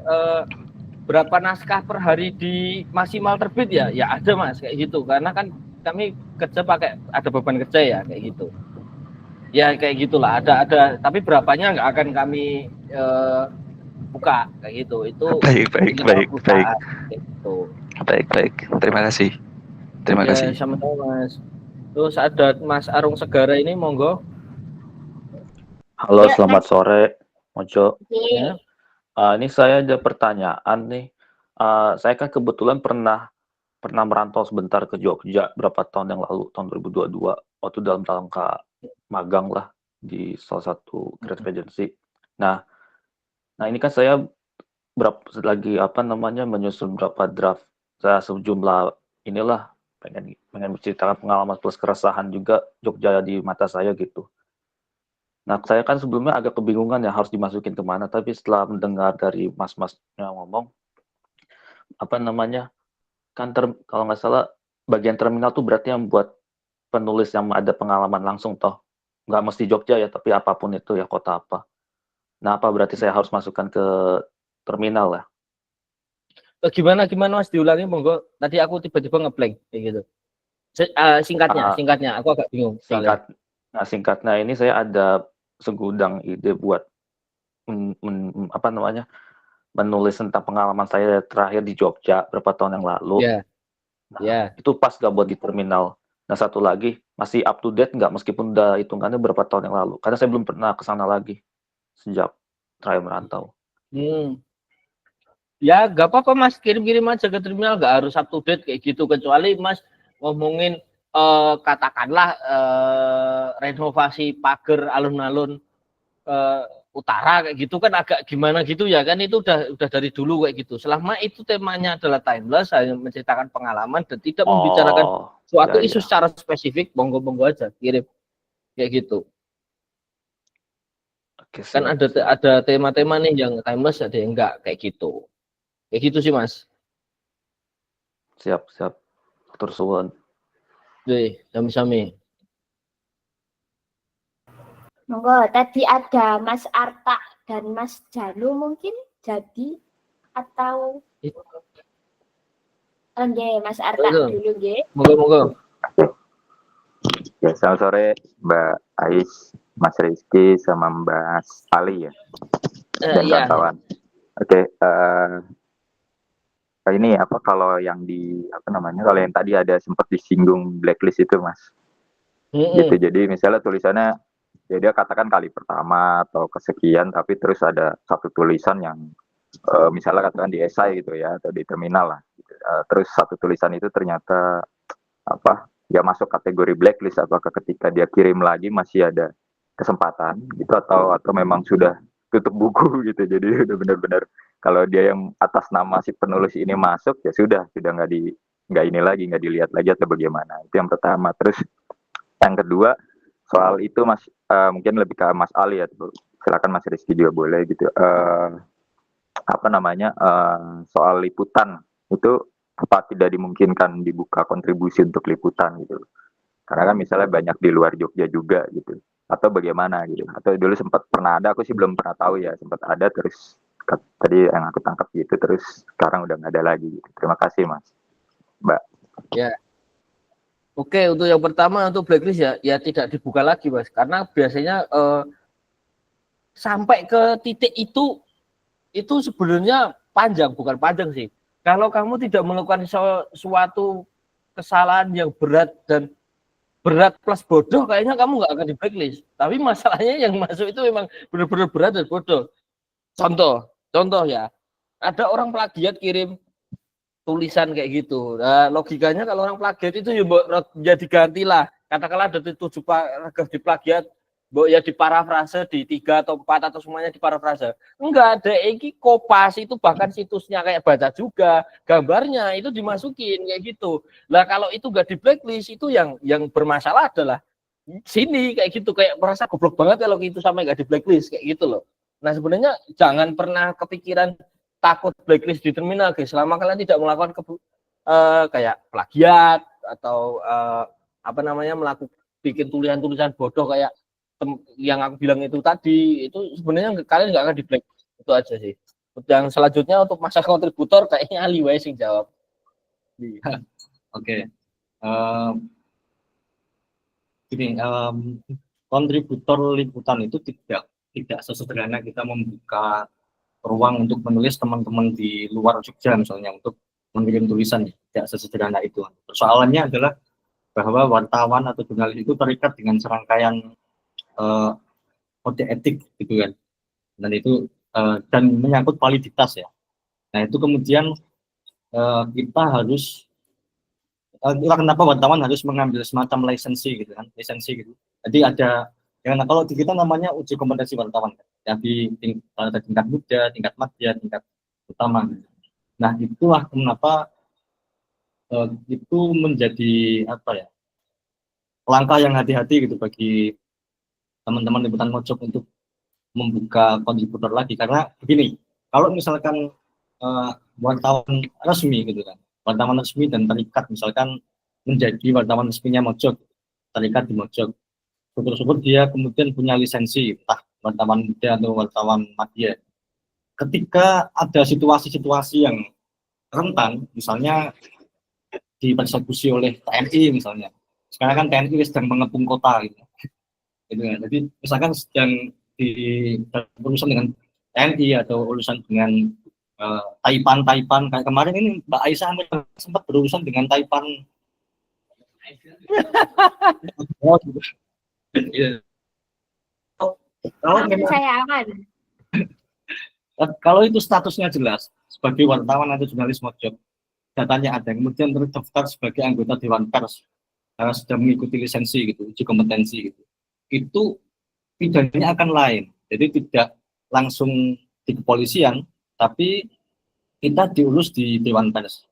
berapa naskah per hari di maksimal terbit ya ada Mas kayak gitu, karena kan kami kerja ada beban kerja ya kayak gitu. Ya kayak gitulah, ada tapi berapanya nggak akan kami buka kayak gitu. Itu baik. gitu. Baik. Terima kasih. Sama-sama Mas. Terus ada Mas Arung Segara ini, monggo. Halo, selamat sore, Mojo. Ya. Ini saya ada pertanyaan nih. Saya kan kebetulan pernah merantau sebentar ke Jogja berapa tahun yang lalu, tahun 2022, waktu dalam rangka magang lah di salah satu creative agency. Nah ini kan saya menyusun berapa draft. Saya sejumlah inilah pengen menceritakan pengalaman plus keresahan juga Jogja di mata saya gitu. Nah, saya kan sebelumnya agak kebingungan ya harus dimasukin kemana, tapi setelah mendengar dari mas-mas yang ngomong, kalau nggak salah bagian terminal tuh berarti yang buat penulis yang ada pengalaman langsung toh, nggak mesti Jogja ya, tapi apapun itu ya, kota apa. Nah, apa berarti saya harus masukkan ke terminal ya? Gimana Mas, diulangi monggo. Tadi aku tiba-tiba ngeblank kayak gitu. Singkatnya aku agak bingung. Singkatnya ini saya ada segudang ide buat menulis tentang pengalaman saya terakhir di Jogja berapa tahun yang lalu. Itu pas gak buat di terminal. Nah, satu lagi masih up to date nggak meskipun udah hitungannya berapa tahun yang lalu, karena saya belum pernah ke sana lagi sejak terakhir merantau. Ya nggak apa-apa Mas, kirim aja ke terminal, nggak harus up to date kayak gitu, kecuali Mas ngomongin katakanlah renovasi pagar alun-alun utara kayak gitu kan agak gimana gitu ya kan, itu udah dari dulu kayak gitu. Selama itu temanya adalah timeless, hanya menceritakan pengalaman dan tidak membicarakan suatu ya, isu ya. secara spesifik, monggo-monggo aja kirim kayak gitu. Oke, Kan siap, siap. ada tema-tema nih yang timeless, ada yang enggak kayak gitu. Kayak gitu sih Mas. Siap. Atur suwun. Oke, sami-sami. Monggo, tadi ada Mas Arta dan Mas Janu mungkin jadi atau nggih, Mas Arta Betul. dulu nggih. Monggo-monggo. Ya, selamat sore Mbak Ais, Mas Rizky, sama Mbak Ali ya, dan Iya. kawan-kawan. Oke, ini apa kalau yang kalau yang tadi ada sempat disinggung blacklist itu Mas, gitu. Jadi misalnya tulisannya, ya dia katakan kali pertama atau kesekian, tapi terus ada satu tulisan yang misalnya katakan di esai gitu ya, atau di terminal lah. Gitu. Terus satu tulisan itu ternyata ya masuk kategori blacklist, apakah ketika dia kirim lagi masih ada kesempatan gitu, atau memang sudah tutup buku gitu. Jadi udah benar-benar kalau dia yang atas nama si penulis ini masuk, ya sudah nggak dilihat lagi atau bagaimana. Itu yang pertama. Terus yang kedua soal itu Mas, mungkin lebih ke Mas Ali ya, silakan Mas Rizky juga boleh gitu. Soal liputan itu apa tidak dimungkinkan dibuka kontribusi untuk liputan gitu, karena kan misalnya banyak di luar Jogja juga gitu, atau bagaimana gitu, atau dulu sempat pernah ada, aku sih belum pernah tahu ya, sempat ada terus tadi yang aku tangkap gitu, terus sekarang udah nggak ada lagi gitu. Terima kasih Mas, Mbak. Ya. Oke, untuk yang pertama untuk blacklist ya tidak dibuka lagi Mas, karena biasanya sampai ke titik itu sebenarnya bukan panjang sih. Kalau kamu tidak melakukan suatu kesalahan yang berat dan berat plus bodoh, kayaknya kamu nggak akan di blacklist. Tapi masalahnya yang masuk itu memang benar-benar berat dan bodoh. Contoh ya, ada orang plagiat kirim tulisan kayak gitu. Nah, logikanya kalau orang plagiat itu ya digantilah. Katakanlah ada 7 paragraf di plagiat, ya diparafrase di 3 atau 4 atau semuanya diparafrase. Enggak ada, iki kopas itu bahkan situsnya kayak baca juga, gambarnya itu dimasukin kayak gitu. Lah kalau itu enggak di blacklist, itu yang bermasalah adalah sini kayak gitu, kayak merasa goblok banget kalau itu sampai enggak di blacklist kayak gitu loh. Nah, sebenarnya jangan pernah kepikiran takut blacklist di terminal guys, selama kalian tidak melakukan kayak plagiat atau bikin tulisan-tulisan bodoh kayak yang aku bilang itu tadi, itu sebenarnya kalian nggak akan di blacklist. Itu aja sih. Yang selanjutnya untuk masa kontributor kayaknya Ali wae sing jawab. Oke. Kontributor liputan itu tidak sesederhana kita membuka ruang untuk menulis teman-teman di luar Jogja misalnya untuk mengirim tulisan, tidak sesederhana itu. Persoalannya adalah bahwa wartawan atau jurnalis itu terikat dengan serangkaian kode etik gitu kan, dan itu dan menyangkut validitas ya. Nah itu kemudian kita harus kenapa wartawan harus mengambil semacam lisensi gitu kan, gitu. Jadi ada yang kalau di kita namanya uji kompetensi wartawan ya, di tingkat muda, tingkat madya, tingkat utama. Nah itulah kenapa itu menjadi langkah yang hati-hati gitu bagi teman-teman liputan Mojok untuk membuka kontributor lagi, karena begini, kalau misalkan wartawan resmi gitu kan, wartawan resmi dan terikat misalkan menjadi wartawan resminya Mojok, terikat di Mojok, syukur-syukur dia kemudian punya lisensi entah wartawan muda atau wartawan madya. Ketika ada situasi-situasi yang rentan, misalnya dipersekusi oleh TNI misalnya, sekarang kan TNI sedang mengepung kota gitu kan. Jadi misalkan sedang berurusan dengan TNI atau urusan dengan Taipan kayak kemarin ini Mbak Aisyah sempat berurusan dengan Taipan. Kalau itu statusnya jelas sebagai wartawan atau jurnalis Mojok, datanya ada, kemudian terdaftar sebagai anggota Dewan Pers karena sudah mengikuti lisensi gitu, uji kompetensi gitu, itu pidananya akan lain. Jadi tidak langsung di kepolisian, tapi kita diurus di Dewan Pers.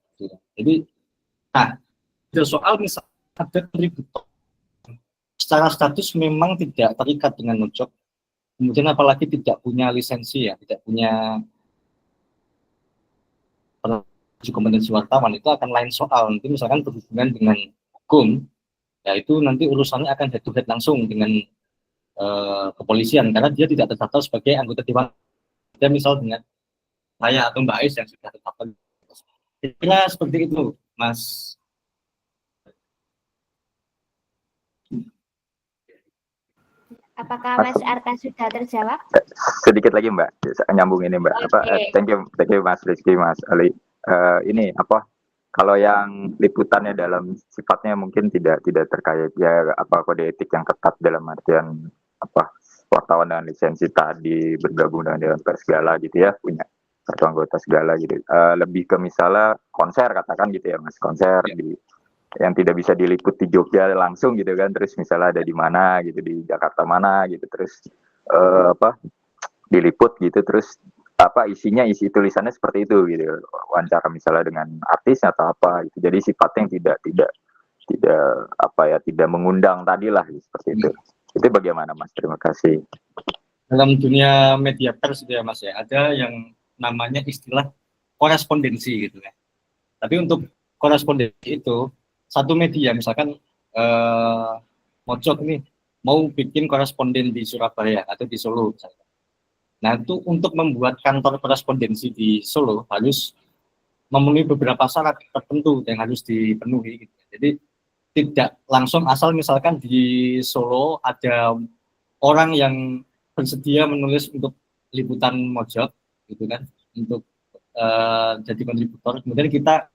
Jadi, nah, soal misalnya ada kontributor secara status memang tidak terikat dengan mojok, kemudian apalagi tidak punya lisensi ya, tidak punya kompetensi wartawan, itu akan lain soal. Nanti misalkan berhubungan dengan hukum, ya itu nanti urusannya akan head to head langsung dengan kepolisian, karena dia tidak terdaftar sebagai anggota dewan. Dia misal dengan saya atau Mbak Ais yang sudah terdaftar. Kira seperti itu, Mas. Apakah Mas Arta sudah terjawab? Sedikit lagi Mbak, nyambung ini Mbak. Okay. Thank you Mas Rizky, Mas Ali. Ini apa? Kalau yang liputannya dalam sifatnya mungkin tidak terkait ya apa kode etik yang ketat dalam artian apa wartawan dengan lisensi tadi bergabung dengan Dewan Pers segala gitu ya, punya kartu anggota segala gitu. Lebih ke misalnya konser katakan gitu ya Mas, konser di yang tidak bisa diliput di Jogja langsung gitu kan, terus misalnya ada di mana gitu, di Jakarta mana gitu, terus diliput gitu, terus isi tulisannya seperti itu gitu, wawancara misalnya dengan artis atau apa gitu, jadi sifatnya yang tidak mengundang tadi lah seperti itu. Itu bagaimana Mas? Terima kasih. Dalam dunia media pers ya Mas ya, ada yang namanya istilah korespondensi gitu ya. Tapi untuk korespondensi itu satu media misalkan Mojok nih mau bikin koresponden di Surabaya atau di Solo misalkan. Nah itu untuk membuat kantor korespondensi di Solo harus memenuhi beberapa syarat tertentu yang harus dipenuhi gitu. Jadi tidak langsung asal misalkan di Solo ada orang yang bersedia menulis untuk liputan Mojok gitu kan, untuk jadi kontributor, kemudian kita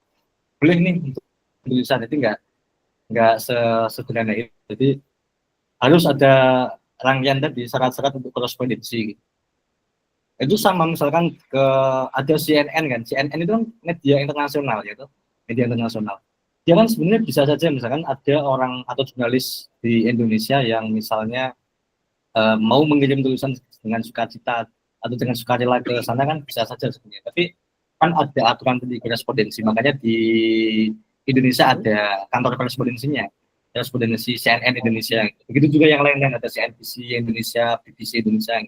boleh nih untuk tulisan. Itu nggak sesederhana itu. Jadi harus ada rangkaian tadi syarat-syarat untuk korespondensi. Itu sama misalkan ada CNN kan, CNN itu kan media internasional gitu, media internasional. Dia kan sebenarnya bisa saja misalkan ada orang atau jurnalis di Indonesia yang misalnya mau mengirim tulisan dengan sukacita atau dengan sukarela ke sana, kan bisa saja sebenarnya. Tapi kan ada aturan di korespondensi, makanya di Indonesia ada kantor korespondensinya, korespondensi CNN Indonesia. Begitu juga yang lain-lain, ada CNBC Indonesia, BBC Indonesia.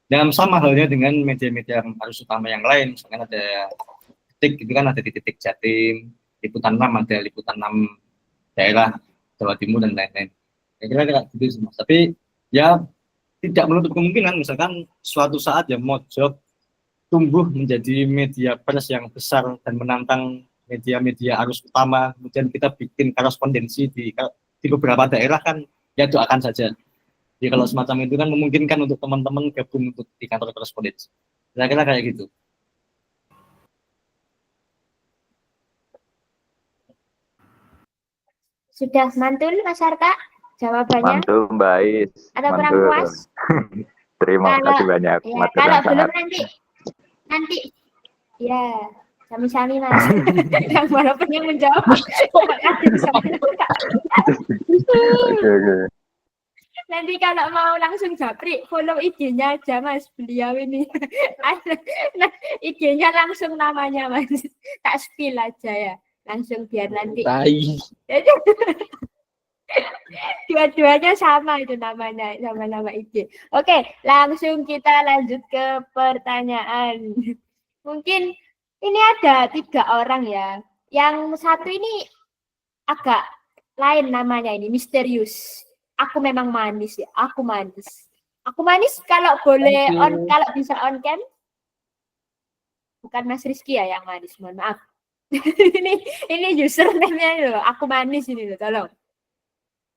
Dan sama halnya dengan media-media arus utama yang lain, misalkan ada Detik, itu kan ada di Detik Jatim, Liputan 6 ada Liputan 6 daerah Jawa Timur dan lain-lain. Kira-kira gitu sih Mas. Tapi ya tidak menutup kemungkinan misalkan suatu saat ya Mojok tumbuh menjadi media pers yang besar dan menantang media-media arus utama, kemudian kita bikin korespondensi di beberapa daerah, kan ya doakan saja. Jadi kalau semacam itu kan memungkinkan untuk teman-teman gabung untuk di kantor korespondensi. Kira-kira kayak gitu. Sudah mantul Mas Arta jawabannya? Mantul Mbak Ais. Ada kurang puas? Terima kasih banyak. Ya, kalau belum nanti ya sami-sami Mas. Yang mana pengen menjawab. Oke. Nanti kalau mau langsung japri, follow IG-nya aja Mas, beliau ini. Nah, IG-nya langsung namanya Mas. Tak spill aja ya. Langsung biar nanti. Dua-duanya sama itu namanya, sama-sama IG. Oke, langsung kita lanjut ke pertanyaan. Mungkin ini ada 3 orang ya. Yang satu ini agak lain namanya, ini misterius. Aku memang manis ya, aku manis. Aku manis kalau boleh kalau bisa on cam. Bukan Mas Rizky ya yang manis, mohon maaf. ini username-nya loh, aku manis ini loh, tolong.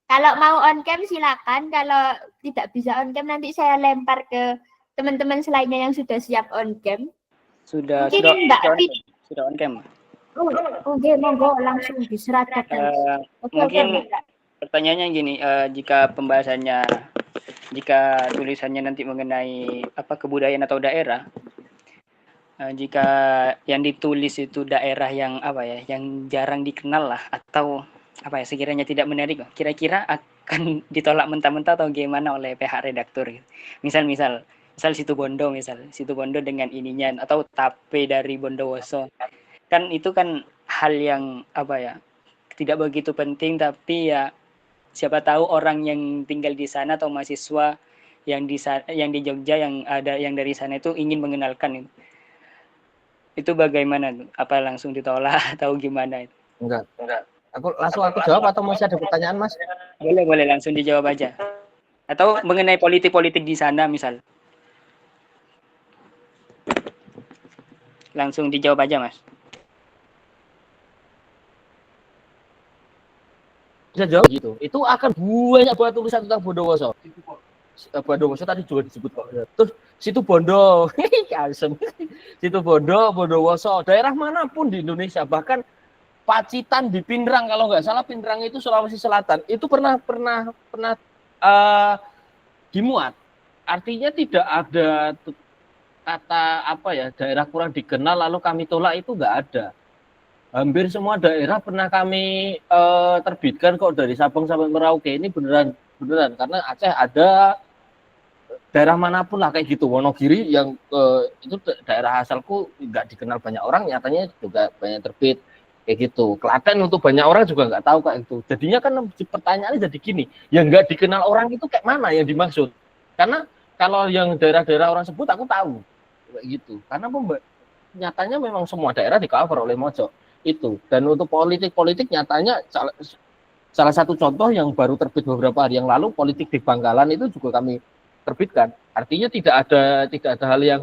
Kalau mau on cam silakan, kalau tidak bisa on cam nanti saya lempar ke teman-teman selainnya yang sudah siap on cam. Sudah on cam. Oke, monggo langsung diserahkan. Mungkin pertanyaannya gini, jika tulisannya nanti mengenai kebudayaan atau daerah, jika yang ditulis itu daerah yang yang jarang dikenal lah, atau sekiranya tidak menarik, kira-kira akan ditolak mentah-mentah atau gimana oleh pihak redaktur gitu. Misal misal situ Bondo dengan ininya atau tape dari Bondowoso. Kan itu kan hal yang apa ya, tidak begitu penting, tapi ya siapa tahu orang yang tinggal di sana atau mahasiswa yang di Jogja yang dari sana itu ingin mengenalkan. Itu bagaimana tuh? Apa langsung ditolak atau gimana itu? Enggak. Aku jawab atau masih ada pertanyaan, Mas? Boleh langsung dijawab aja. Atau mengenai politik-politik di sana misal. Langsung dijawab aja, Mas. Bisa jawab gitu. Itu akan banyak buat tulisan tentang Bondowoso. Bondowoso tadi juga disebut kok. Terus situ Bondo, asem. Situ Bondo, Bondowoso, daerah manapun di Indonesia, bahkan Pacitan di Pindrang, kalau nggak salah Pindrang itu Sulawesi Selatan, itu pernah dimuat. Artinya tidak ada kata apa ya, daerah kurang dikenal lalu kami tolak, itu nggak ada. Hampir semua daerah pernah kami terbitkan kok, dari Sabang sampai Merauke. Ini beneran karena Aceh ada, daerah manapun lah kayak gitu. Wonogiri yang itu daerah asalku nggak dikenal banyak orang, nyatanya juga banyak terbit kayak gitu. Klaten untuk banyak orang juga nggak tahu kayak itu. Jadinya kan pertanyaannya jadi gini, yang nggak dikenal orang itu kayak mana yang dimaksud? Karena kalau yang daerah-daerah orang sebut aku tahu kayak gitu. Karena nyatanya memang semua daerah di cover oleh Mojo itu. Dan untuk politik nyatanya salah satu contoh yang baru terbit beberapa hari yang lalu, politik di Bangkalan itu juga kami terbitkan. Artinya tidak ada hal yang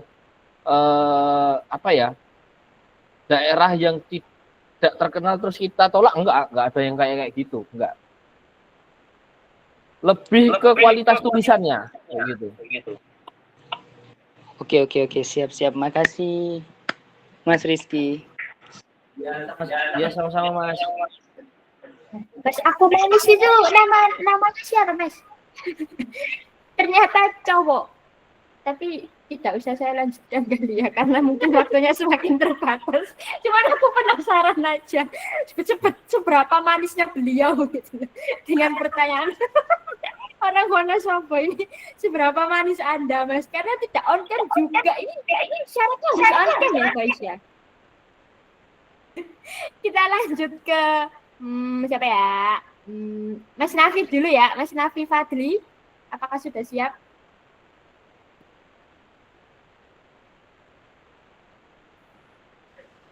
apa ya, daerah yang tidak terkenal terus kita tolak, enggak ada yang kayak gitu, enggak. Lebih ke kualitas tulisannya kayak gitu. Oke, siap. Makasih Mas Rizky. Ya sama-sama, Mas. Mas, aku manis itu namanya siapa, Mas? Ternyata cowok. Tapi tidak usah saya lanjutkan kali ya, karena mungkin waktunya semakin terbatas. Cuman aku penasaran aja, seberapa manisnya beliau gitu dengan pertanyaan orang Wonosobo ini, seberapa manis Anda, Mas? Karena tidak on cam juga, ini syaratnya harus on cam ya, guys ya. Kita lanjut ke siapa ya? Mas Nafi dulu ya, Mas Nafi Fadli. Apakah sudah siap?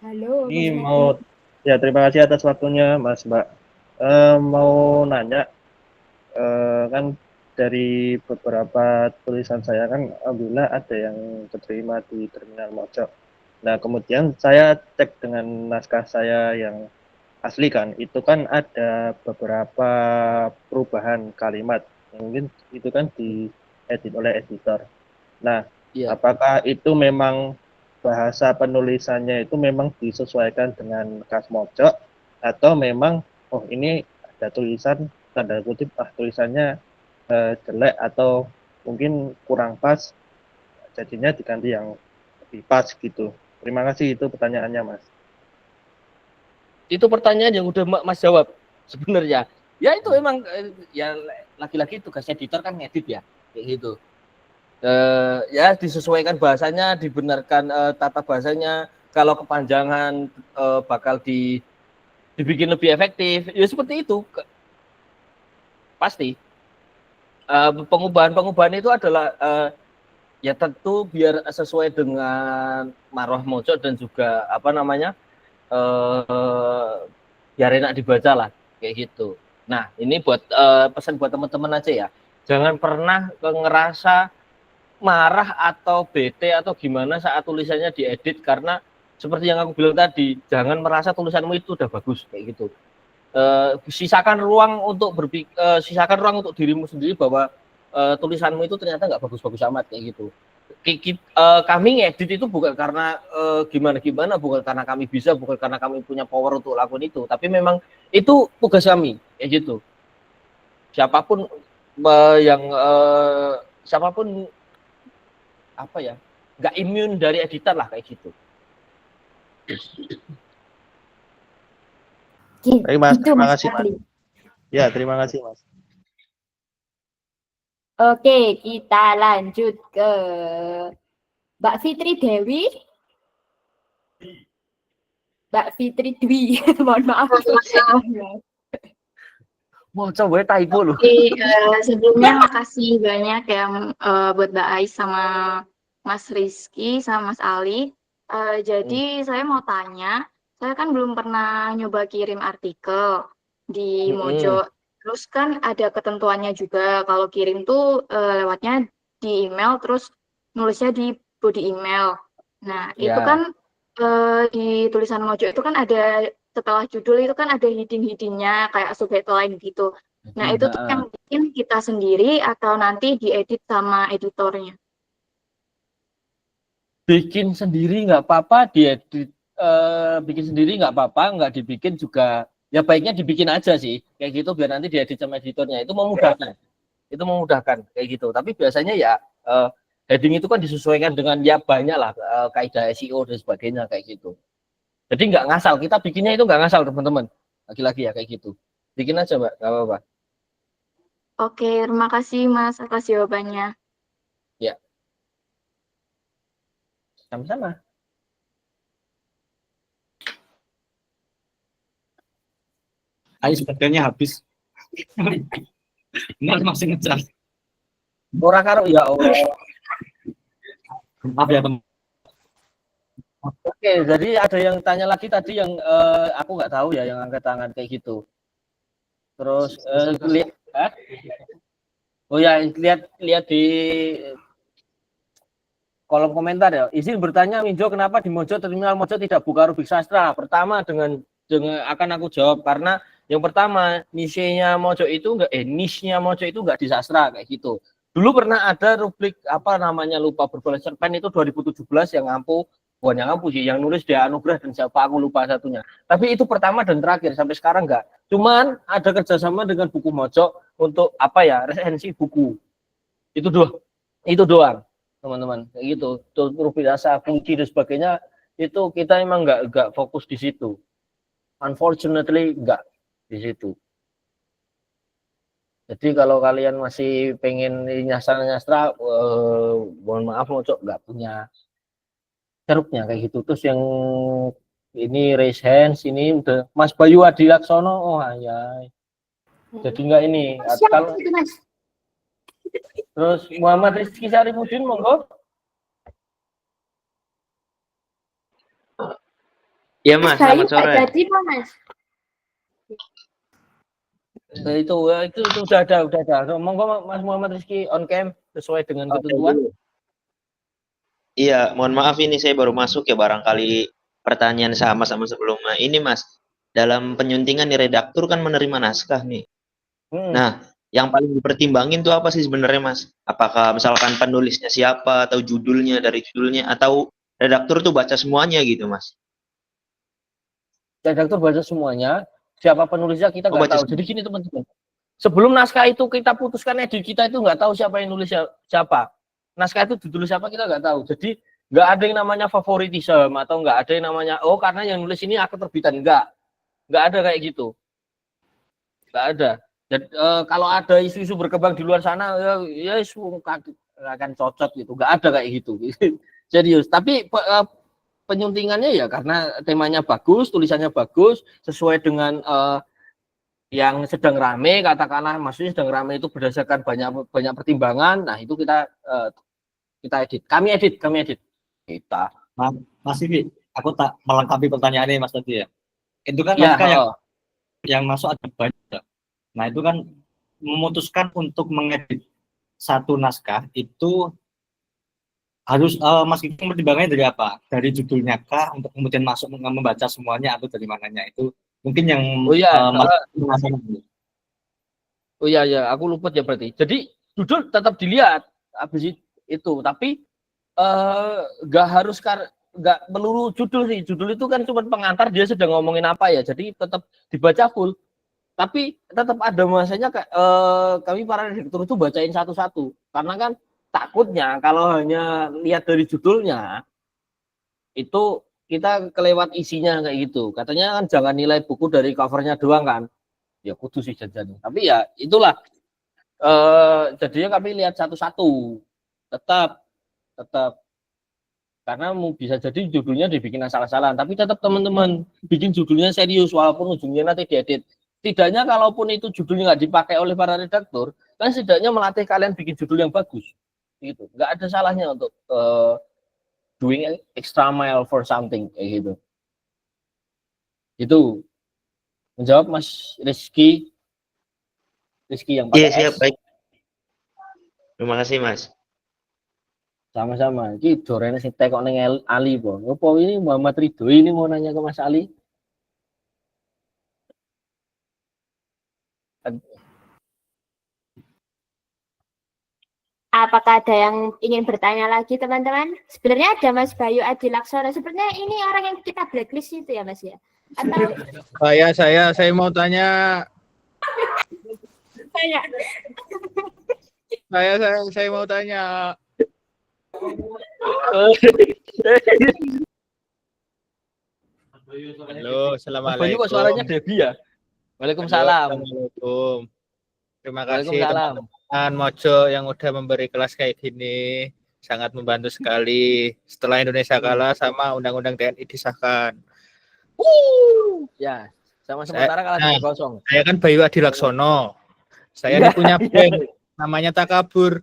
Halo. Ini mau ya, terima kasih atas waktunya Mas Mbak. Mau nanya, kan dari beberapa tulisan saya kan alhamdulillah ada yang keterima di Terminal Mojo. Nah kemudian saya cek dengan naskah saya yang asli kan, itu kan ada beberapa perubahan kalimat, mungkin itu kan diedit oleh editor. Nah, apakah itu memang bahasa penulisannya itu memang disesuaikan dengan khas Mojo, atau memang ini ada tulisan tanda kutip tulisannya jelek atau mungkin kurang pas, jadinya diganti yang lebih pas gitu. Terima kasih, itu pertanyaannya Mas. Itu pertanyaan yang udah Mas jawab sebenarnya. Ya itu emang ya lagi-lagi tugas editor kan ngedit ya kayak gitu. Ya disesuaikan bahasanya, dibenarkan tata bahasanya. Kalau kepanjangan bakal dibikin lebih efektif, ya seperti itu pasti. Pengubahan itu adalah ya tentu biar sesuai dengan marwah Mojo dan juga apa namanya, biar enak dibaca lah kayak gitu. Nah ini buat pesan buat teman-teman aja ya, jangan pernah ngerasa marah atau bete atau gimana saat tulisannya diedit, karena seperti yang aku bilang tadi, jangan merasa tulisanmu itu udah bagus kayak gitu. Sisakan ruang untuk sisakan ruang untuk dirimu sendiri bahwa tulisanmu itu ternyata nggak bagus-bagus amat kayak gitu. Kami ngedit itu bukan karena gimana-gimana, bukan karena kami bisa, bukan karena kami punya power untuk lakukan itu, tapi memang itu tugas kami kayak gitu. Siapapun siapapun apa ya, nggak imun dari editor lah kayak gitu. Baik Mas, terima kasih Mas. Ya, terima kasih Mas. Oke, kita lanjut ke Mbak Fitri Dewi. Mbak Fitri Dwi, mohon maaf. Mau coba typo loh. Oke, sebelumnya makasih banyak ya buat Mbak Ais sama Mas Rizky sama Mas Ali. Jadi saya mau tanya, saya kan belum pernah nyoba kirim artikel di Mojo. Terus kan ada ketentuannya juga kalau kirim tuh lewatnya di email, terus nulisnya di body email. Nah, itu Ya. kan di tulisan Mojo itu kan ada setelah judul itu kan ada heading-headingnya kayak subheadline gitu. Nah, itu tuh yang bikin kita sendiri atau nanti diedit sama editornya? Bikin sendiri nggak apa-apa, diedit bikin sendiri nggak apa-apa, nggak dibikin juga ya baiknya dibikin aja sih kayak gitu biar nanti diedit sama editornya, itu memudahkan kayak gitu. Tapi biasanya ya heading itu kan disesuaikan dengan ya banyak lah kaidah SEO dan sebagainya kayak gitu. Jadi nggak ngasal, kita bikinnya itu nggak ngasal teman-teman, lagi-lagi ya kayak gitu, bikin aja Mbak, nggak apa-apa. Oke, terima kasih Mas atas jawabannya. Ya, sama-sama. Ayo sebetulnya habis. Mas masih ngecas. Ora karo ya Allah. Maaf ya teman. Oke, jadi ada yang tanya lagi tadi yang aku nggak tahu ya, yang angkat tangan kayak gitu. Terus lihat, oh ya lihat di kolom komentar ya. Izin bertanya Minjo, kenapa di Mojo terminal Mojo tidak buka rubrik sastra? Pertama dengan akan aku jawab karena yang pertama niche-nya Mojo itu niche-nya Mojo itu nggak di sastra kayak gitu. Dulu pernah ada rubrik apa namanya lupa berbalas cerpen itu 2017 yang ngampu, bukan yang ngampu sih, yang nulis dia Anugrah dan siapa aku lupa satunya. Tapi itu pertama dan terakhir, sampai sekarang nggak. Cuman ada kerjasama dengan buku Mojo untuk apa ya, resensi buku. Itu doang teman-teman kayak gitu. Rubrik rasa kunci dan sebagainya itu kita emang nggak fokus di situ. Unfortunately nggak di situ. Jadi kalau kalian masih pengen nyastra, mohon maaf Mojo nggak punya ceruknya kayak gitu. Terus yang ini raise hands ini udah Mas Bayu Adi Laksono, oh ya. Jadi nggak ini. Kalau itu, Mas? terus Muhammad Rizky Syarifudin monggo. Ya Mas, selamat sore. Jadi Mas. Itu udah ada. Monggo Mas Muhammad Rizky on cam sesuai dengan ketentuan. Iya, mohon maaf ini saya baru masuk ya, barangkali pertanyaan sama sebelumnya. Ini Mas, dalam penyuntingan nih redaktur kan menerima naskah nih. Nah, yang paling dipertimbangin tuh apa sih sebenarnya Mas? Apakah misalkan penulisnya siapa atau judulnya dari judulnya atau redaktur tuh baca semuanya gitu Mas? Redaktur baca semuanya, siapa penulisnya kita nggak tahu. Jadi gini teman-teman, sebelum naskah itu kita putuskan edit, kita itu nggak tahu siapa yang nulis siapa. Naskah itu ditulis siapa kita nggak tahu. Jadi nggak ada yang namanya favoritisme atau nggak ada yang namanya karena yang nulis ini akte terbitan, nggak ada kayak gitu, nggak ada. Dan kalau ada isu-isu berkembang di luar sana ya akan cocok gitu, nggak ada kayak gitu. Serius. Tapi penyuntingannya ya karena temanya bagus, tulisannya bagus, sesuai dengan yang sedang rame, katakanlah maksudnya sedang rame itu berdasarkan banyak pertimbangan. Nah itu kita edit, kami edit kita. Mas Ivi, aku tak melengkapi pertanyaannya Mas tadi ya. Itu kan naskah yang masuk ada banyak. Nah itu kan memutuskan untuk mengedit satu naskah itu harus Mas Kiki pertimbangannya dari apa? Dari judulnya kah untuk kemudian masuk membaca semuanya atau dari mananya? Itu mungkin yang ya aku lupa ya berarti. Jadi judul tetap dilihat habis itu, tapi nggak harus nggak melulu judul sih. Judul itu kan cuma pengantar dia sedang ngomongin apa ya. Jadi tetap dibaca full. Tapi tetap ada masanya kami para redaktur itu bacain satu-satu. Karena kan takutnya kalau hanya lihat dari judulnya itu kita kelewat isinya kayak gitu. Katanya kan jangan nilai buku dari covernya doang kan. Ya kudu sih jajan. Tapi ya itulah Jadinya kami lihat satu-satu, tetap karena bisa jadi judulnya dibikin asal-asalan, tapi tetap teman-teman bikin judulnya serius walaupun ujungnya nanti diedit. Setidaknya kalaupun itu judulnya nggak dipakai oleh para redaktur, kan setidaknya melatih kalian bikin judul yang bagus, gitu. Nggak ada salahnya untuk doing extra mile for something kayak gitu. Itu menjawab Mas Rizky yang pakai Iya, siap, S. baik. Terima kasih, Mas. Sama-sama. Iki dorene sing tekok ning Ali, Po. Opo ini Muhammad Ridho ini mau nanya ke Mas Ali? Apakah ada yang ingin bertanya lagi, teman-teman? Sebenarnya ada Mas Bayu Adi Laksono. Sebenarnya ini orang yang kita blacklist itu ya, Mas ya? Atau Saya mau tanya. tanya? Saya mau tanya. Halo, assalamualaikum. Bayu kok suaranya Debbie ya? Waalaikumsalam. Assalamualaikum. Terima kasih Waalaikumsalam. teman-teman Mojo yang udah memberi kelas kayak gini. Sangat membantu sekali. Setelah Indonesia kalah sama Undang-Undang TNI disahkan. Ya, sama sementara kalah 3-0. Saya kan Bayu Adi Laksono. Saya ini punya band namanya Takabur.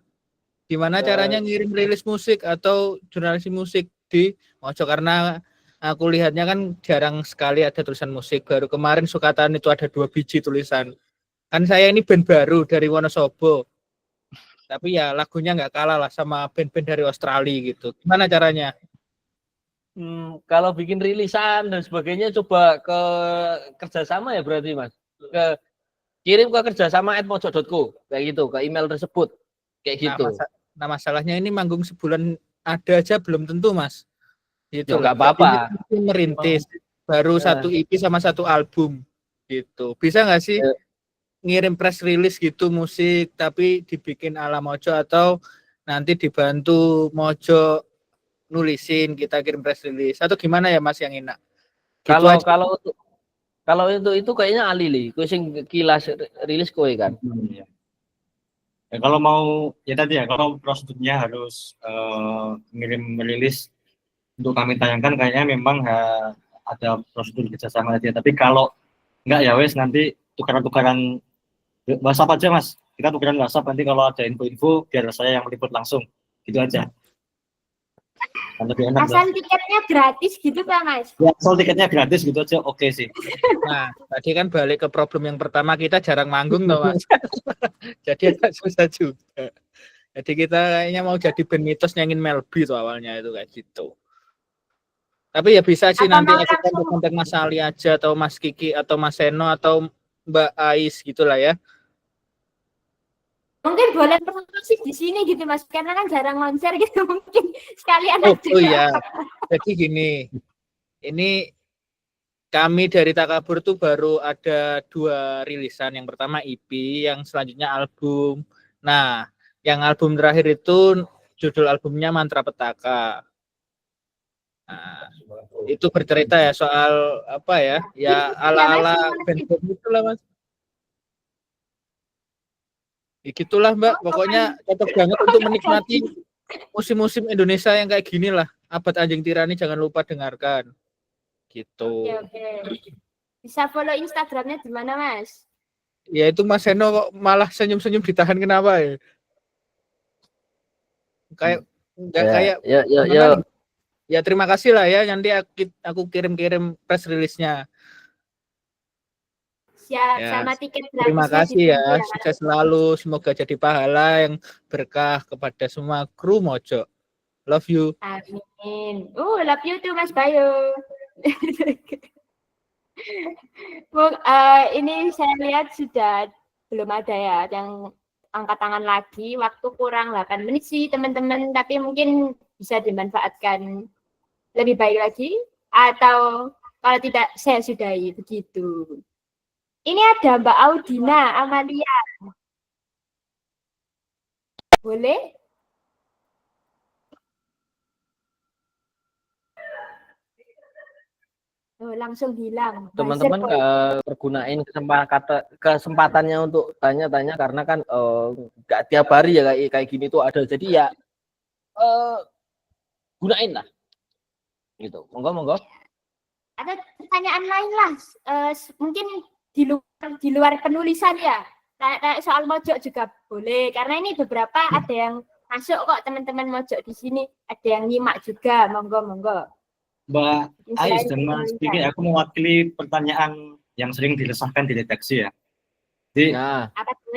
Gimana caranya ngirim rilis musik atau jurnalisme musik di Mojo, karena aku lihatnya kan jarang sekali ada tulisan musik. Baru kemarin Sukatan itu ada 2 biji tulisan. Kan saya ini band baru dari Wonosobo. Tapi ya lagunya nggak kalah lah sama band-band dari Australia gitu. Gimana caranya? Kalau bikin rilisan dan sebagainya coba ke kerjasama ya berarti Mas. Kirim ke kerjasama@mojo.co kayak gitu, ke email tersebut. Kayak gitu. Nah, masalahnya ini manggung sebulan ada aja belum tentu, Mas. Gitu. Ya nggak apa-apa. Merintis baru 1 EP sama 1 album gitu. Bisa nggak sih ngirim press release gitu musik tapi dibikin ala Mojo, atau nanti dibantu Mojo nulisin, kita kirim press release, atau gimana ya Mas yang enak? Gitu kalau itu kayaknya Ali li, kowe sing kilas rilis kowe kan. Ya, kalau mau ya tadi ya, kalau prosedurnya harus ngirim rilis untuk kami tayangkan, kayaknya memang ada prosedur kerjasama aja. Tapi kalau enggak ya wes, nanti tukaran-tukaran WhatsApp aja Mas. Kita tukaran WhatsApp, nanti kalau ada info-info biar saya yang meliput langsung. Gitu aja. Lebih enak. Asal tiketnya gratis gitu Pak Mas? Ya, asal tiketnya gratis gitu aja, oke sih. Nah, tadi kan balik ke problem yang pertama, kita jarang manggung toh Mas. Jadi agak susah juga. Jadi kita kayaknya mau jadi band mitos nyanyiin Melby tuh awalnya itu kayak gitu. Tapi ya bisa sih nanti aku kontak Mas Ali aja, atau Mas Kiki, atau Mas Seno, atau Mbak Ais gitulah ya. Mungkin boleh promosi di sini gitu Mas, karena kan jarang konser gitu, mungkin sekalian aja. Oh iya, jadi gini, ini kami dari Takabur tuh baru ada 2 rilisan. Yang pertama EP, yang selanjutnya album. Nah, yang album terakhir itu judul albumnya Mantra Petaka. Nah, itu bercerita ya soal apa ya? Ya ala-ala band-band itulah Mas. Ya gitulah Mbak, pokoknya cocok banget untuk menikmati musim-musim Indonesia yang kayak gini lah. Abad Anjing Tirani jangan lupa dengarkan. Gitu. Oke. Bisa follow Instagramnya di mana Mas? Ya itu Mas Seno kok malah senyum-senyum ditahan, kenapa ya? Kayak enggak kayak ya terima kasih lah ya, nanti aku kirim-kirim press release-nya. Siap, Ya, sama tiket gratis. terima kasih ya, sukses selalu, semoga jadi pahala yang berkah kepada semua kru Mojo. Love you. Amin. Love you too Mas Bayu. Ini saya lihat sudah belum ada ya yang angkat tangan lagi. Waktu kurang 8 menit sih teman-teman, tapi mungkin bisa dimanfaatkan lebih baik lagi, atau kalau tidak saya sudahi begitu. Ini ada Mbak Audina Amalia. Boleh? Oh, langsung hilang. Teman-teman pergunain kesempatannya untuk tanya-tanya karena kan nggak tiap hari ya kayak gini tuh ada. Jadi ya gunain lah. Gitu. Monggo. Ada pertanyaan lain lah, mungkin di luar penulisan ya, kayak soal mojok juga boleh, karena ini beberapa ada yang masuk kok teman-teman mojok di sini, ada yang nyimak juga, monggo. Mbak Ais dan Mas Vicky, aku mewakili pertanyaan yang sering diresahkan di redaksi ya. Jadi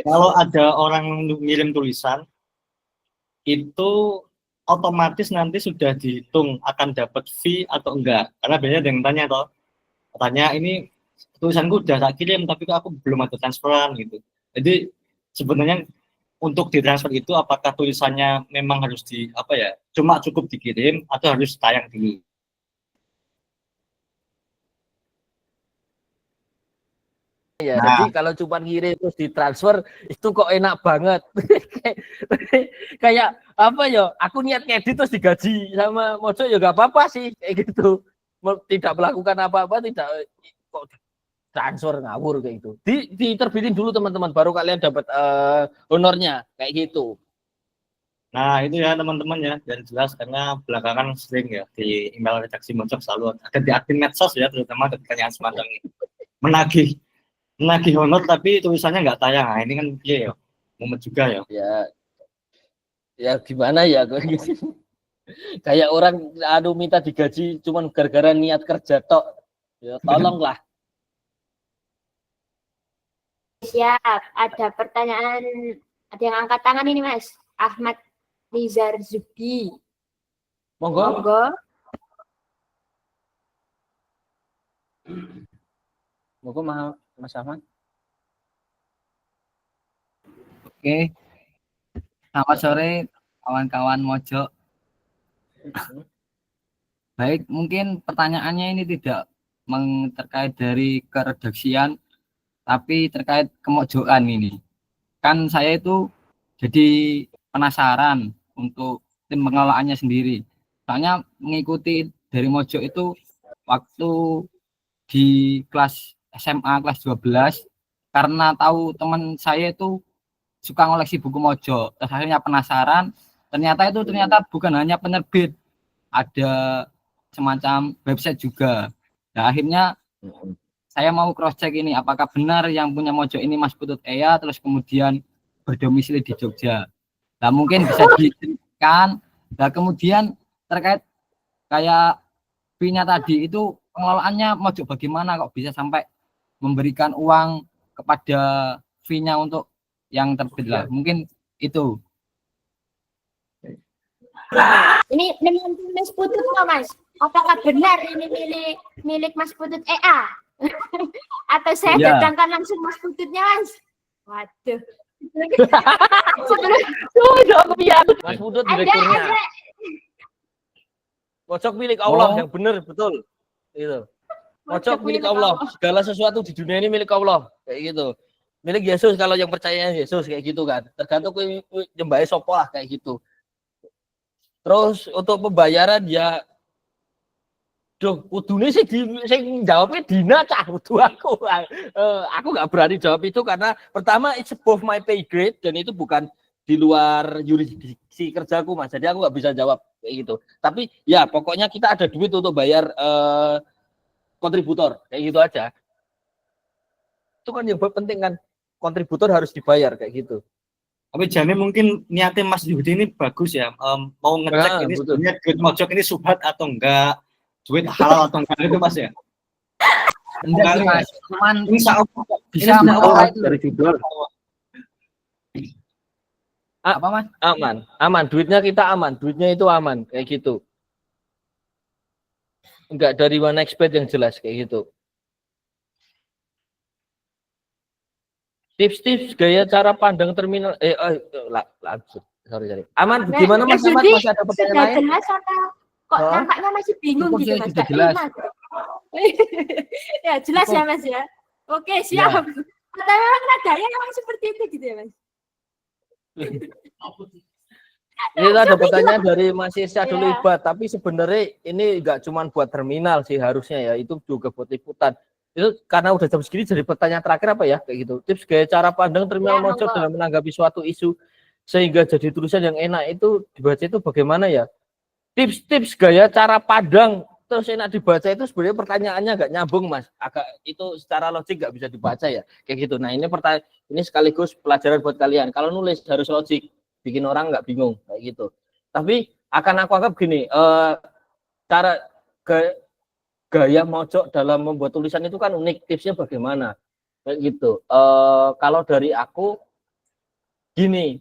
kalau ada orang ngirim tulisan itu otomatis nanti sudah dihitung akan dapat fee atau enggak, karena biasanya ada yang tanya ini tulisanku udah tak kirim tapi kok aku belum ada transferan gitu. Jadi sebenarnya untuk ditransfer itu apakah tulisannya memang harus cuma cukup dikirim atau harus tayang dulu? Ya, jadi kalau cuma ngirim terus ditransfer itu kok enak banget. Kayak apa ya? Aku niat ngedit terus digaji sama Mojo ya gak apa-apa sih kayak gitu. Tidak melakukan apa-apa, tidak kok transfer ngawur kayak gitu. Diterbitin dulu teman-teman baru kalian dapat honornya kayak gitu. Nah, itu ya teman-teman ya, dan jelas karena belakangan sering ya di email redaksi Mojo selalu ada di admin medsos ya, terutama ada pertanyaan semacam ini. Menagih honor tapi tulisannya nggak tayang. Nah, ini kan ya momen juga ya. Ya gimana ya gitu. Kayak orang minta digaji cuman gara-gara niat kerja tok. Ya tolonglah. Siap, ada pertanyaan, ada yang angkat tangan ini Mas. Ahmad Nizar Zubi. Monggo. Mas Ahmad. Oke. Selamat sore kawan-kawan Mojo. Baik, mungkin pertanyaannya ini tidak terkait dari keredaksian, tapi terkait kemojokan ini. Kan saya itu jadi penasaran untuk tim pengelolaannya sendiri. Soalnya mengikuti dari Mojo itu waktu di kelas SMA kelas 12 karena tahu teman saya itu suka ngoleksi buku Mojo. Terus akhirnya penasaran, ternyata bukan hanya penerbit, ada semacam website juga. Nah, akhirnya saya mau cross check ini apakah benar yang punya Mojo ini Mas Putut Eya terus kemudian berdomisili di Jogja. Nah, mungkin bisa diceritakan. Nah, kemudian terkait kayak fee-nya tadi itu pengelolaannya Mojo bagaimana kok bisa sampai memberikan uang kepada fee-nya untuk yang terbit lah. Mungkin itu. Ini Mas Putut kok Mas? Apakah benar ini milik Mas Putut EA? Atau saya datangkan langsung Mas Pututnya Mas? Waduh. Mas Putut direkturnya. Mojok milik Allah yang benar betul. Itu. Mojok milik Allah. Segala sesuatu di dunia ini milik Allah. Kayak gitu. Milik Yesus kalau yang percaya Yesus kayak gitu kan. Tergantung nyembah sopo lah kayak gitu. Terus untuk pembayaran ya kudune sih sing jawabnya Dina cah kudu aku. Aku nggak berani jawab itu karena pertama it's above my pay grade dan itu bukan di luar yurisdiksi kerjaku Mas. Jadi aku nggak bisa jawab kayak gitu. Tapi ya pokoknya kita ada duit untuk bayar kontributor kayak gitu aja. Itu kan yang penting kan, kontributor harus dibayar kayak gitu. Tapi jadi mungkin niatnya Mas Yudi ini bagus ya, mau ngecek ini sebenarnya duit Mojok ini subhat atau enggak, duit halal atau enggak itu Mas ya. Enggak Mas, cuman bisa mengelola itu dari judul. Apa Mas? Aman, duitnya kita aman, duitnya itu aman kayak gitu. Enggak dari mana expert yang jelas kayak gitu. Tips-tips gaya cara pandang terminal langsung. Sorry. Aman, gimana Mas? Masih ada pertanyaan lain? Jelas atau kok nampaknya masih bingung gitu Mas? Jelas. Ya jelas ya Mas ya. Oke siap. Atau memang nadanya memang seperti itu gitu ya Mas? Ini ada pertanyaan dari Mas Isya dulu Iya. Ibat, tapi sebenarnya ini nggak cuma buat terminal sih harusnya ya, itu juga buat liputan. Itu karena udah jam segini jadi pertanyaan terakhir apa ya kayak gitu. Tips gaya cara pandang terminal Ya, Mojo monggo. dalam menanggapi suatu isu sehingga jadi tulisan yang enak itu dibaca itu bagaimana ya? Tips-tips gaya cara pandang terus enak dibaca itu sebenarnya pertanyaannya nggak nyambung Mas, agak itu secara logik nggak bisa dibaca ya kayak gitu. Nah ini pertanyaan ini sekaligus pelajaran buat kalian. Kalau nulis harus logik, bikin orang nggak bingung kayak gitu. Tapi akan aku anggap gini, cara gaya Mojo dalam membuat tulisan itu kan unik. Tipsnya bagaimana kayak gitu. Kalau dari aku gini,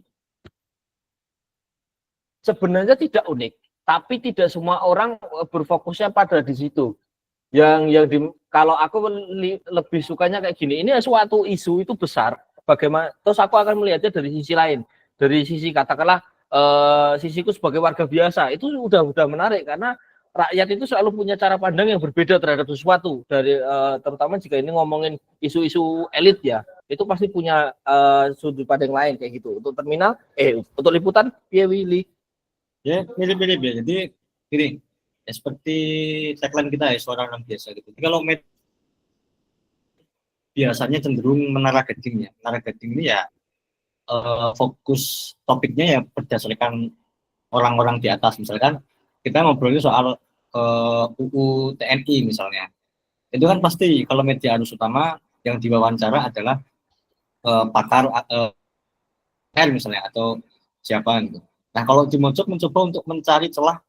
sebenarnya tidak unik, tapi tidak semua orang berfokusnya pada di situ. Kalau aku lebih sukanya kayak gini, ini suatu isu itu besar, bagaimana? Terus aku akan melihatnya dari sisi lain, dari sisi katakanlah sisiku sebagai warga biasa itu udah menarik karena rakyat itu selalu punya cara pandang yang berbeda terhadap sesuatu dari terutama jika ini ngomongin isu-isu elit ya, itu pasti punya sudut pandang lain kayak gitu. Untuk terminal, untuk liputan, ya Willy. Ya, mirip-mirip ya. Jadi gini, ya seperti tagline kita ya, suara orang biasa gitu. Jadi kalau biasanya cenderung menara gading ya. Menara gading ini ya fokus topiknya ya berdasarkan orang-orang di atas. Misalkan kita ngobrolin soal UU TNI misalnya. Itu kan pasti kalau media arus utama yang diwawancara adalah pakar misalnya atau siapa gitu. Nah, kalau di Mojo mencoba untuk mencari celah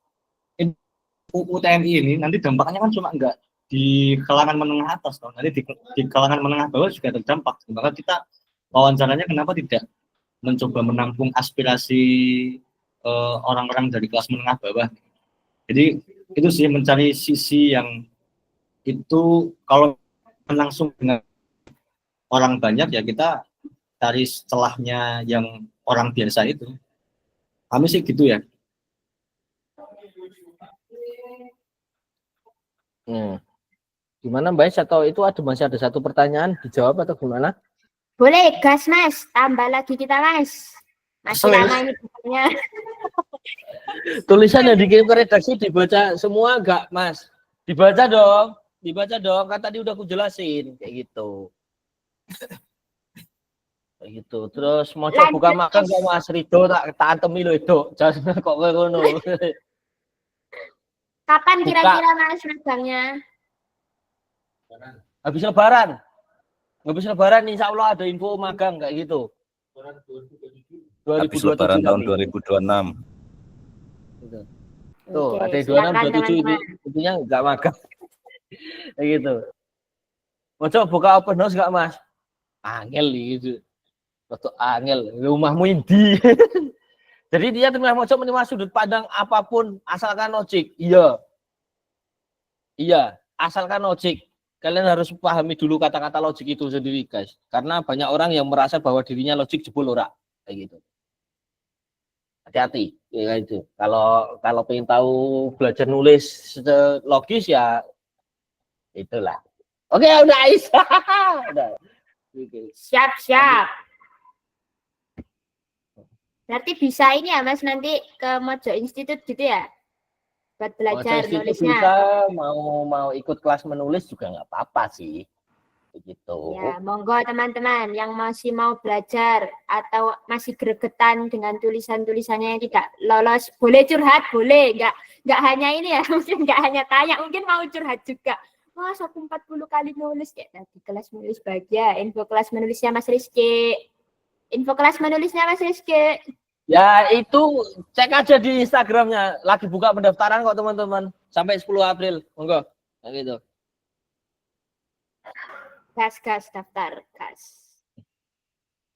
UU TNI ini, nanti dampaknya kan cuma enggak di kalangan menengah atas, loh. Nanti di kalangan menengah bawah juga terdampak. Maka kita wawancaranya kenapa tidak mencoba menampung aspirasi orang-orang dari kelas menengah bawah. Jadi itu sih mencari sisi yang itu kalau langsung dengan orang banyak ya kita cari celahnya yang orang biasa itu. Kami sih gitu ya. Gimana Mbak Is, atau itu masih ada satu pertanyaan dijawab atau gimana? Boleh, gas Mas. Tambah lagi kita Mas. Masih lama ini bukunya. Tulisan yang dikirim ke redaksi dibaca semua enggak Mas? Dibaca dong. Kan tadi udah aku jelasin kayak gitu. Kayak gitu. Terus mau coba buka makan gak Mas Rido tak antemi lho itu. Jangan kok ngono. Kapan kira-kira Mas magangnya? Habis lebaran insya Allah ada info magang kayak gitu. Habis lebaran tahun 2026. Tuh, Oke, ada 26 27 ini intinya enggak magang. Kayak gitu. Mau coba buka open house enggak Mas? Angel gitu. Foto angel, rumahmu indi. Jadi dia terima Mojo menerima sudut pandang apapun asalkan logik. Iya, asalkan logik. Kalian harus pahami dulu kata-kata logik itu sendiri, guys. Karena banyak orang yang merasa bahwa dirinya logik jebol ora. Kayak gitu. Hati-hati, ya itu. Kalau pengen tahu belajar nulis logis ya itulah. Oke, udah Ais. Udah. Siap. Berarti bisa ini ya Mas nanti ke Mojo Institute gitu ya? Buat belajar nulisnya. Bisa, mau ikut kelas menulis juga nggak apa-apa sih. Begitu. Ya, monggo teman-teman yang masih mau belajar atau masih gregetan dengan tulisan-tulisannya yang tidak lolos, boleh curhat, boleh. Nggak hanya ini ya, mungkin nggak hanya tanya, mungkin mau curhat juga. Mas, aku 40 kali nulis kayak tadi kelas menulis bahagia, info kelas menulisnya Mas Rizky. Ya itu cek aja di Instagramnya, lagi buka pendaftaran kok teman-teman sampai 10 April, monggo. Nah, gitu. Gas daftar gas.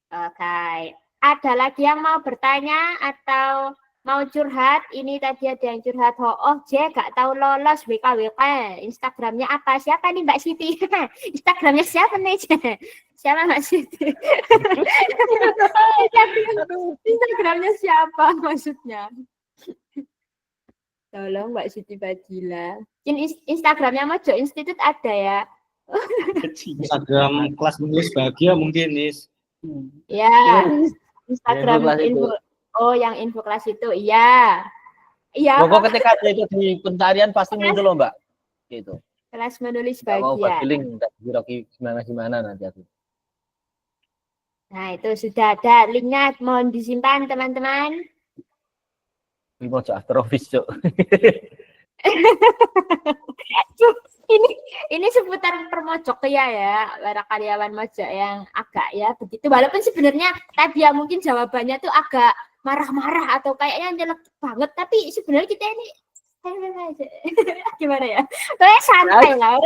Oke, ada lagi yang mau bertanya atau mau curhat? Ini tadi ada yang curhat, gak tahu lolos WKWK. Instagramnya apa? Siapa nih Mbak Siti? Instagramnya siapa nih? Siapa Mbak Siti? Instagramnya siapa maksudnya? Tolong Mbak Siti Badila. Instagramnya Mojo Institute ada ya? Instagram kelas menulis bahagia mungkin nih. Ya, Instagram info Oh, yang info kelas itu, iya. Iya. Pokok ketika ada itu di pencarian pasti muncul loh Mbak. Gitu. Kelas menulis Nggak mau bagian. bagi link, Rocky gimana nanti aku. Nah, itu sudah ada linknya, mohon disimpan teman-teman. Ini mau after office, Cok. ini seputar permojok ya para karyawan mojok yang agak ya begitu, walaupun sebenarnya tadi ya mungkin jawabannya tuh agak marah-marah atau kayaknya nyelek banget, tapi sebenarnya kita ini gimana ya, kayak santai lah.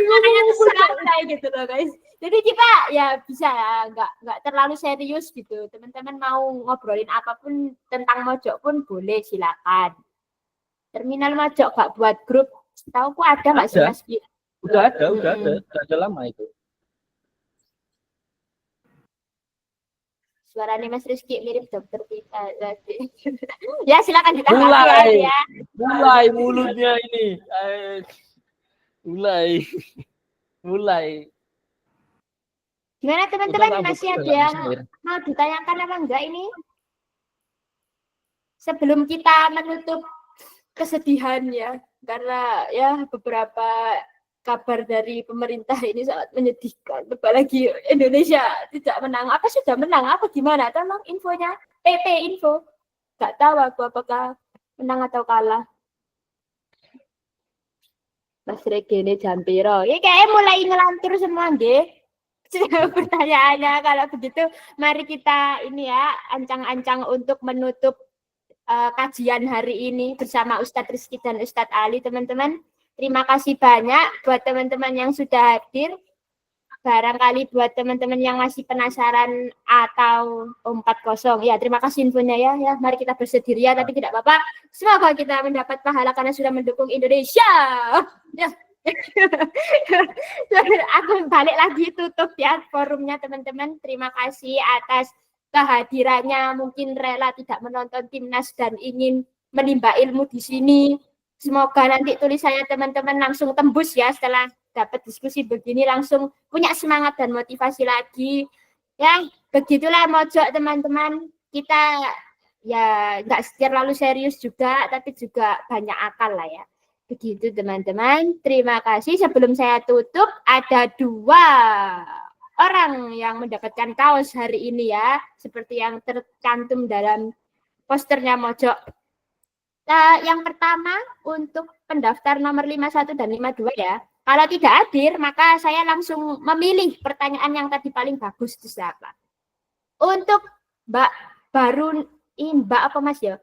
Makanya santai gitu loh guys. Jadi kita ya bisa ya nggak terlalu serius gitu. Teman-teman mau ngobrolin apapun tentang mojok pun boleh, silakan. Terminal mojok gak buat grup, tahu aku ada nggak sih Mas? Udah ada lama itu. Suaranya Mas Rizky mirip dokter kita. Ya silakan ditanggapi ya. Mulai mulutnya ini. Mulai. Gimana teman-teman, masih ada yang mau ditanyakan apa enggak ini? Sebelum kita menutup kesedihan ya, karena ya beberapa kabar dari pemerintah ini sangat menyedihkan, apalagi Indonesia tidak menang. Apa sudah menang? Apa gimana? Tolong infonya, PP info. Nggak tahu aku apakah menang atau kalah. Mas Regene Jampiro, ini kayaknya mulai ngelantur semua nggih. Pertanyaannya kalau begitu, mari kita ini ya ancang-ancang untuk menutup kajian hari ini bersama Ustadz Rizky dan Ustadz Ali, teman-teman. Terima kasih banyak buat teman-teman yang sudah hadir. Barangkali buat teman-teman yang masih penasaran atau 40, ya terima kasih infonya ya. Mari kita bersedih ya, tapi tidak apa-apa. Semoga kita mendapat pahala karena sudah mendukung Indonesia. Ya. Aku balik lagi tutup ya forumnya teman-teman. Terima kasih atas kehadirannya, mungkin rela tidak menonton timnas dan ingin menimba ilmu di sini. Semoga nanti tulisannya teman-teman langsung tembus ya, setelah dapat diskusi begini langsung punya semangat dan motivasi lagi. Ya, begitulah mojok teman-teman. Kita ya nggak terlalu serius juga, tapi juga banyak akal lah ya. Begitu teman-teman. Terima kasih. Sebelum saya tutup, ada 2 orang yang mendapatkan kaos hari ini ya, seperti yang tercantum dalam posternya mojok. Yang pertama untuk pendaftar nomor 51 dan 52 ya. Kalau tidak hadir, maka saya langsung memilih pertanyaan yang tadi paling bagus itu siapa. Untuk Mbak Baru, Mbak apa Mas ya?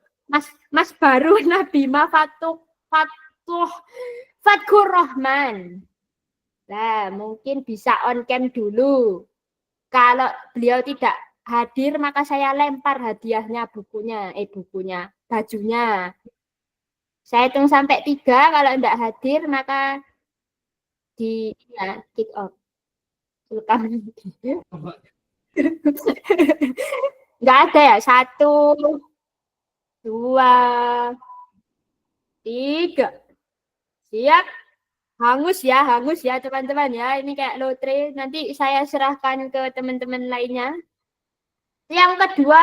Mas Baru Nabima Fatkur Rahman. Nah, mungkin bisa on cam dulu. Kalau beliau tidak hadir, maka saya lempar hadiahnya bajunya. Saya hitung sampai 3, kalau tidak hadir maka kick off. Nggak ada ya, 1, 2, 3. Siap. Hangus ya teman-teman ya. Ini kayak lotre. Nanti saya serahkan ke teman-teman lainnya. Yang kedua,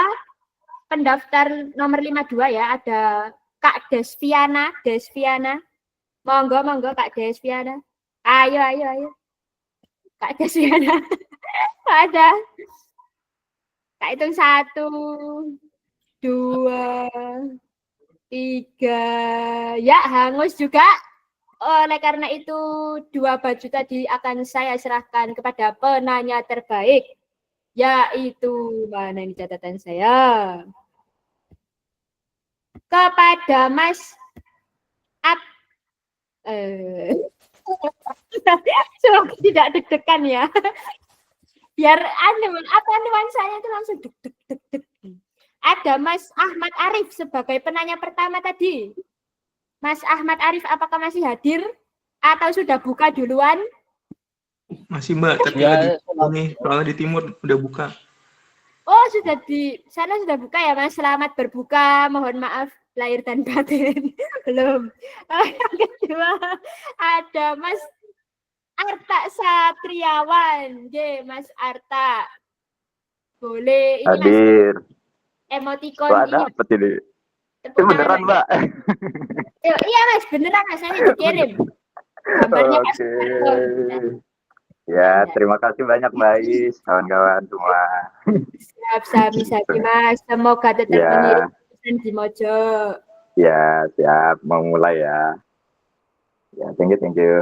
pendaftar nomor 52 ya, ada Kak Desviana. Monggo Kak Desviana. Ayo. Kak Desviana. Ada. Kak hitung 1, 2, 3. Ya, hangus juga. Oleh karena itu 2 baju tadi akan saya serahkan kepada penanya terbaik, yaitu mana ini catatan saya, kepada Mas semoga tidak deg-degan ya, biar nuansanya itu langsung deg-deg. Ada Mas Ahmad Arif sebagai penanya pertama tadi. Mas Ahmad Arif, apakah masih hadir atau sudah buka duluan? Masih Mbak, tapi lagi soalnya di timur udah buka. Oh, sudah di sana sudah buka ya Mas. Selamat berbuka. Mohon maaf lahir dan batin. Belum. Yang kedua ada Mas Arta Satriawan. Mas Arta. Boleh ini hadir. emoticon Wah, ini. dapet ini. Tepuk tangan, Beneran, Mas. Mbak. Iya Mas, beneran Mas, ini dikirim. Gambarnya Mas. Oke. Ya, terima kasih banyak Mbak Ais, kawan-kawan semua. Siap, sami-sami Mas. Semoga tetap Ya. mengirim pesan di Mojo. Ya, siap. Mau mulai ya. Ya, thank you.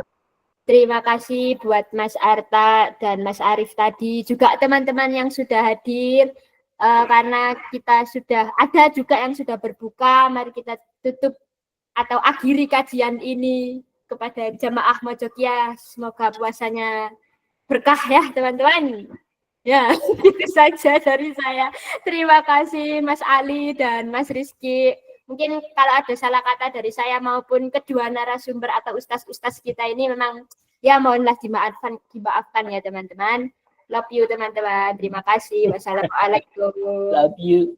Terima kasih buat Mas Arta dan Mas Arif tadi, juga teman-teman yang sudah hadir. Karena kita sudah ada juga yang sudah berbuka, mari kita tutup atau akhiri kajian ini kepada jamaah Mojokia. Semoga puasanya berkah ya teman-teman. Ya, itu saja dari saya. Terima kasih Mas Ali dan Mas Rizky. Mungkin kalau ada salah kata dari saya maupun kedua narasumber atau ustaz-ustaz kita ini memang ya mohonlah dimaafkan ya teman-teman. Love you teman-teman. Terima kasih. Wassalamualaikum. Love you.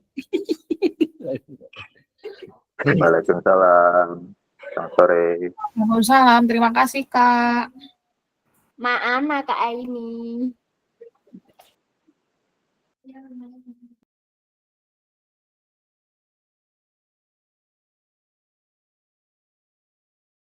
Waalaikumsalam. Selamat sore. Waalaikumsalam. Terima kasih, Kak. Maaf, Kak Aini.